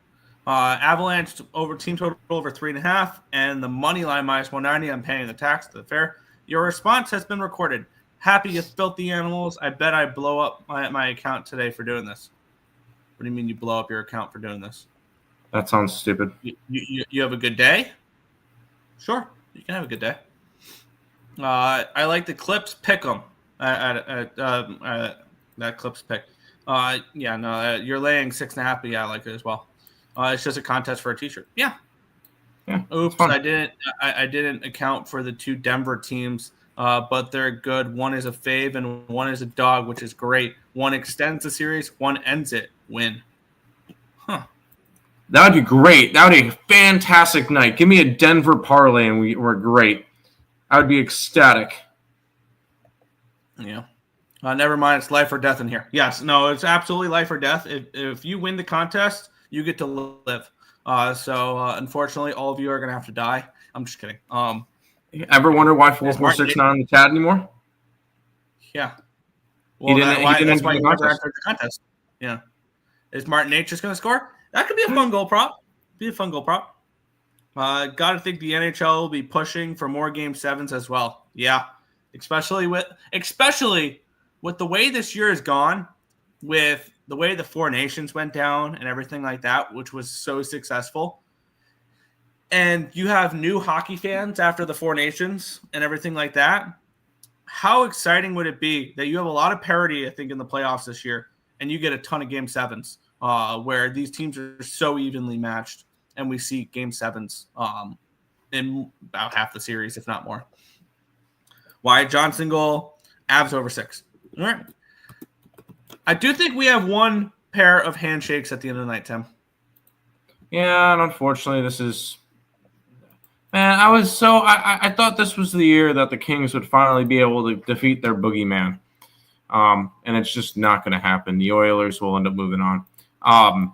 Avalanche team total over 3.5, and the money line minus 190. I'm paying the tax to the fair. Your response has been recorded. Happy you filthy animals. I bet I blow up my account today for doing this. What do you mean you blow up your account for doing this? That sounds stupid. You have a good day? Sure, you can have a good day. I like the Clips pick 'em at that Clips pick. You're laying 6.5, but yeah, I like it as well. It's just a contest for a T-shirt. Yeah. Oops, I didn't account for the 2 Denver teams, but they're good. One is a fave and one is a dog, which is great. One extends the series, one ends it. Win. Huh. That would be great. That would be a fantastic night. Give me a Denver parlay and we're great. I would be ecstatic. Yeah. Never mind. It's life or death in here. Yes. No, it's absolutely life or death. If you win the contest, you get to live. Unfortunately, all of you are going to have to die. I'm just kidding. Ever wonder why 4469 on the chat anymore? Yeah. Well, that's why enter you the never contest. entered the contest. Yeah. Is Martin H just going to score? That could be a fun goal prop. Got to think the NHL will be pushing for more Game 7s as well. Yeah. Especially with the way this year has gone, with the way the Four Nations went down and everything like that, which was so successful. And you have new hockey fans after the Four Nations and everything like that. How exciting would it be that you have a lot of parity, I think, in the playoffs this year, and you get a ton of Game 7s where these teams are so evenly matched, and we see Game 7s in about half the series, if not more. Wyatt Johnson goal, Avs over 6. All right. I do think we have one pair of handshakes at the end of the night, Tim. Yeah, and unfortunately, this is. Man, I thought this was the year that the Kings would finally be able to defeat their boogeyman. And it's just not going to happen. The Oilers will end up moving on.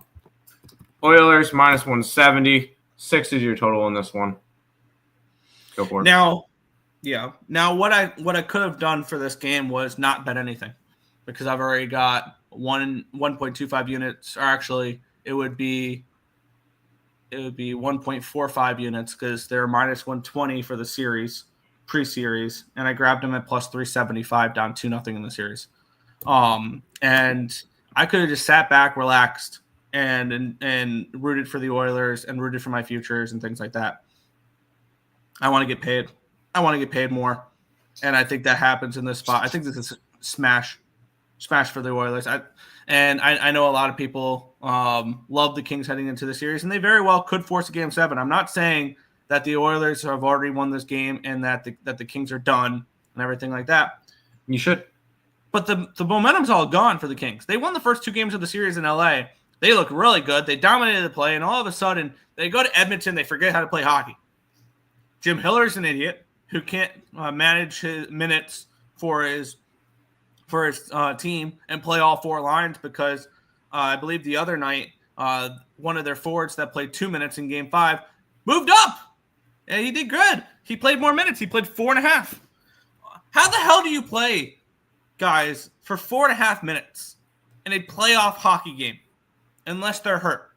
Oilers minus 170. 6 is your total in this one. Go for it. Now, what I could have done for this game was not bet anything, because I've already got 1.25 units, or actually it would be 1.45 units, because they're minus 120 for the series, pre-series, and I grabbed them at plus 375 down 2-0 in the series. And I could have just sat back, relaxed, and rooted for the Oilers and rooted for my futures and things like that. I want to get paid. I want to get paid more, and I think that happens in this spot. I think this is a smash for the Oilers. I know a lot of people love the Kings heading into the series, and they very well could force a Game 7. I'm not saying that the Oilers have already won this game and that the Kings are done and everything like that. You should. But the momentum's all gone for the Kings. They won the first 2 games of the series in LA. They look really good. They dominated the play, and all of a sudden they go to Edmonton. They forget how to play hockey. Jim Hiller's an idiot who can't manage his minutes for his team and play all 4 lines, because I believe the other night one of their forwards that played 2 minutes in Game 5 moved up, and he did good. He played more minutes. He played 4.5. How the hell do you play, guys, for 4.5 minutes in a playoff hockey game unless they're hurt?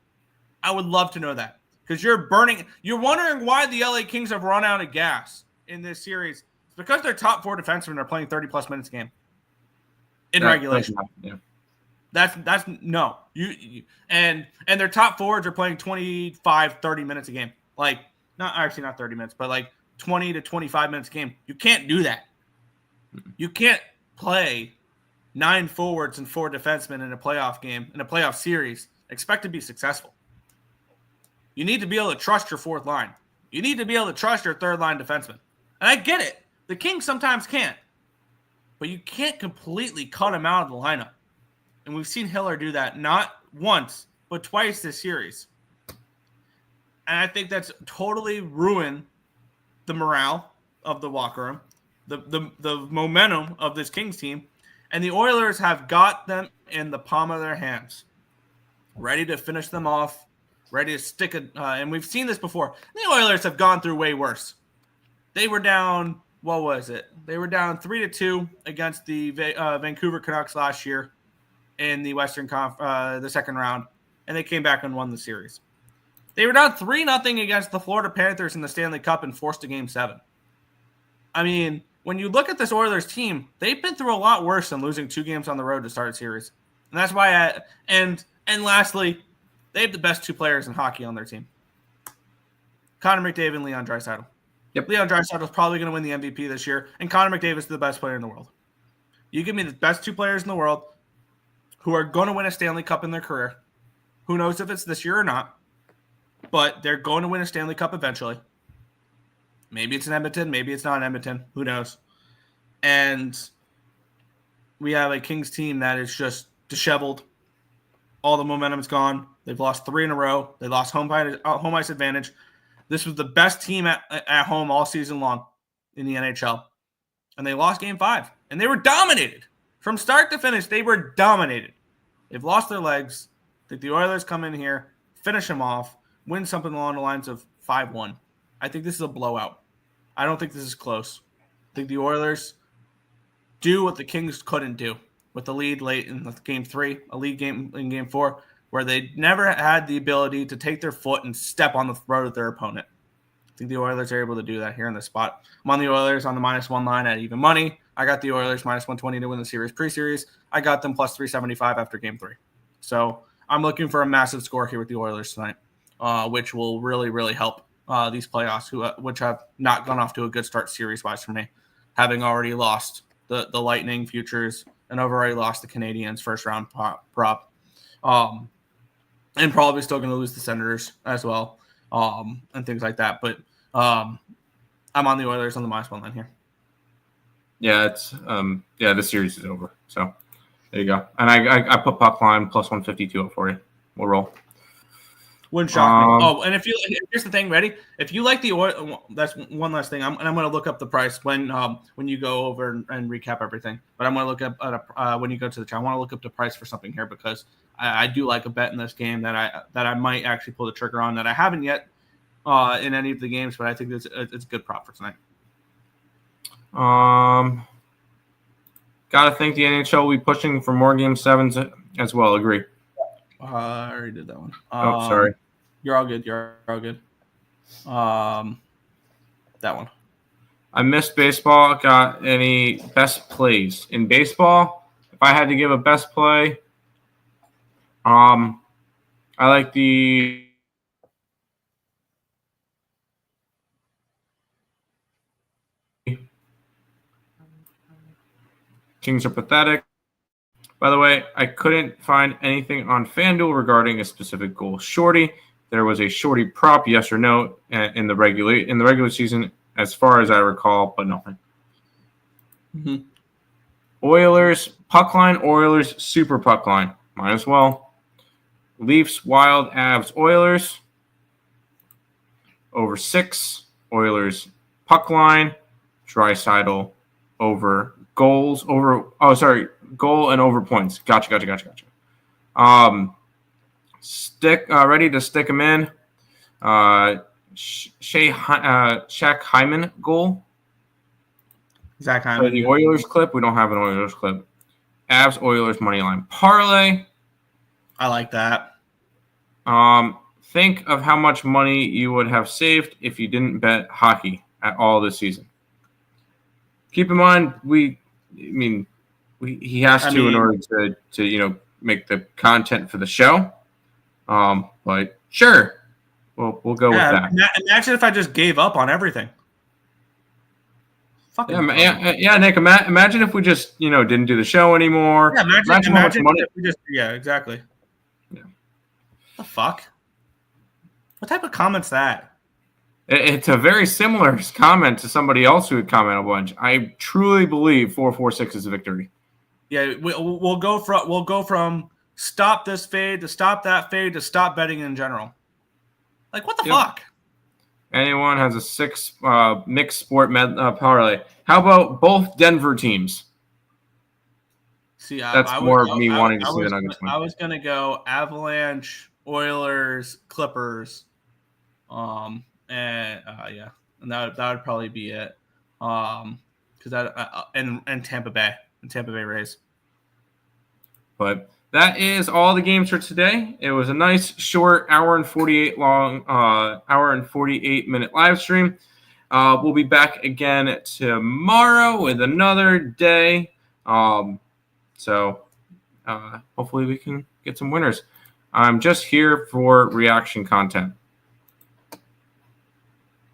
I would love to know that, because you're wondering why the LA Kings have run out of gas in this series. It's because their top 4 defensemen are playing 30-plus minutes a game in regulation. That's no. And their top forwards are playing 25, 30 minutes a game. Like, not 30 minutes, but like 20 to 25 minutes a game. You can't do that. You can't play 9 forwards and 4 defensemen in a playoff game, in a playoff series, expect to be successful. You need to be able to trust your 4th line. You need to be able to trust your 3rd line defenseman. And I get it. The Kings sometimes can't. But you can't completely cut him out of the lineup. And we've seen Hiller do that not once, but twice this series. And I think that's totally ruined the morale of the locker room, the momentum of this Kings team. And the Oilers have got them in the palm of their hands, ready to finish them off, ready to stick it. And we've seen this before. The Oilers have gone through way worse. They were down, what was it? They were down 3-2 against the Vancouver Canucks last year in the the second round, and they came back and won the series. They were down 3-0 against the Florida Panthers in the Stanley Cup and forced a Game 7. I mean, when you look at this Oilers team, they've been through a lot worse than losing 2 games on the road to start a series. And that's why and lastly, they have the best 2 players in hockey on their team. Connor McDavid and Leon Draisaitl. Yep. Leon Draisaitl is probably going to win the MVP this year, and Connor McDavid is the best player in the world. You give me the best 2 players in the world who are going to win a Stanley Cup in their career. Who knows if it's this year or not, but they're going to win a Stanley Cup eventually. Maybe it's in Edmonton. Maybe it's not in Edmonton. Who knows? And we have a Kings team that is just disheveled. All the momentum's gone. They've lost 3 in a row. They lost home ice advantage. This was the best team at home all season long in the NHL. And they lost Game 5. And they were dominated. From start to finish, they were dominated. They've lost their legs. I think the Oilers come in here, finish them off, win something along the lines of 5-1. I think this is a blowout. I don't think this is close. I think the Oilers do what the Kings couldn't do, with the lead late in game 3, a lead game in game 4, where they never had the ability to take their foot and step on the throat of their opponent. I think the Oilers are able to do that here in this spot. I'm on the Oilers on the -1 line at even money. I got the Oilers -120 to win the series pre-series. I got them +375 after game 3. So I'm looking for a massive score here with the Oilers tonight, which will really, really help these playoffs, which have not gone off to a good start series-wise for me, having already lost the Lightning futures and I've already lost the Canadiens first-round prop. And probably still going to lose the Senators as well, and things like that. But I'm on the Oilers on the -1 line here. Yeah, it's the series is over. So there you go. And I put puck line +152 up for you. We'll roll. Wouldn't shock me. Oh, and here's the thing, ready? If you like the Oilers, that's one last thing. I'm going to look up the price when you go over and recap everything. But I'm going to look up when you go to the chat. I want to look up the price for something here because I do like a bet in this game that I might actually pull the trigger on that I haven't yet in any of the games, but I think it's a good prop for tonight. Gotta think the NHL will be pushing for more Game 7s as well. Agree. I already did that one. Sorry. You're all good. You're all good. That one. I missed baseball. Got any best plays in baseball? If I had to give a best play, I like the Kings are pathetic. By the way, I couldn't find anything on FanDuel regarding a specific goal shorty. There was a shorty prop, yes or no, in the regular season, as far as I recall, but nothing. Mm-hmm. Oilers puck line, Oilers super puck line, might as well. Leafs, Wild, Avs, Oilers over 6. Oilers puck line, Draisaitl over goals over. Oh, sorry. Goal and over points. Gotcha. Ready to stick him in. Shaq Hyman goal. Zach Hyman. The Oilers clip. We don't have an Oilers clip. Avs Oilers money line parlay. I like that. Think of how much money you would have saved if you didn't bet hockey at all this season. Keep in mind, he has to in order to make the content for the show. But sure, we'll go with that. Imagine if I just gave up on everything. Yeah, Nick. Imagine if we just didn't do the show anymore. Yeah, imagine how much money. Exactly. Yeah. The fuck? What type of comment's that? It's a very similar comment to somebody else who would comment a bunch. I truly believe 4-4-6 is a victory. Yeah, we'll go from stop this fade to stop that fade to stop betting in general. Like what the fuck? Anyone has a 6 mixed sport parlay? How about both Denver teams? See, that's more of me wanting to see the Nuggets win. I was gonna go Avalanche, Oilers, Clippers, and that would probably be it. Because and Tampa Bay Rays. But that is all the games for today. It was a nice short hour and 48 minute live stream. We'll be back again tomorrow with another day. So hopefully we can get some winners. I'm just here for reaction content.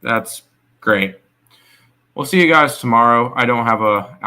That's great. We'll see you guys tomorrow. I don't have a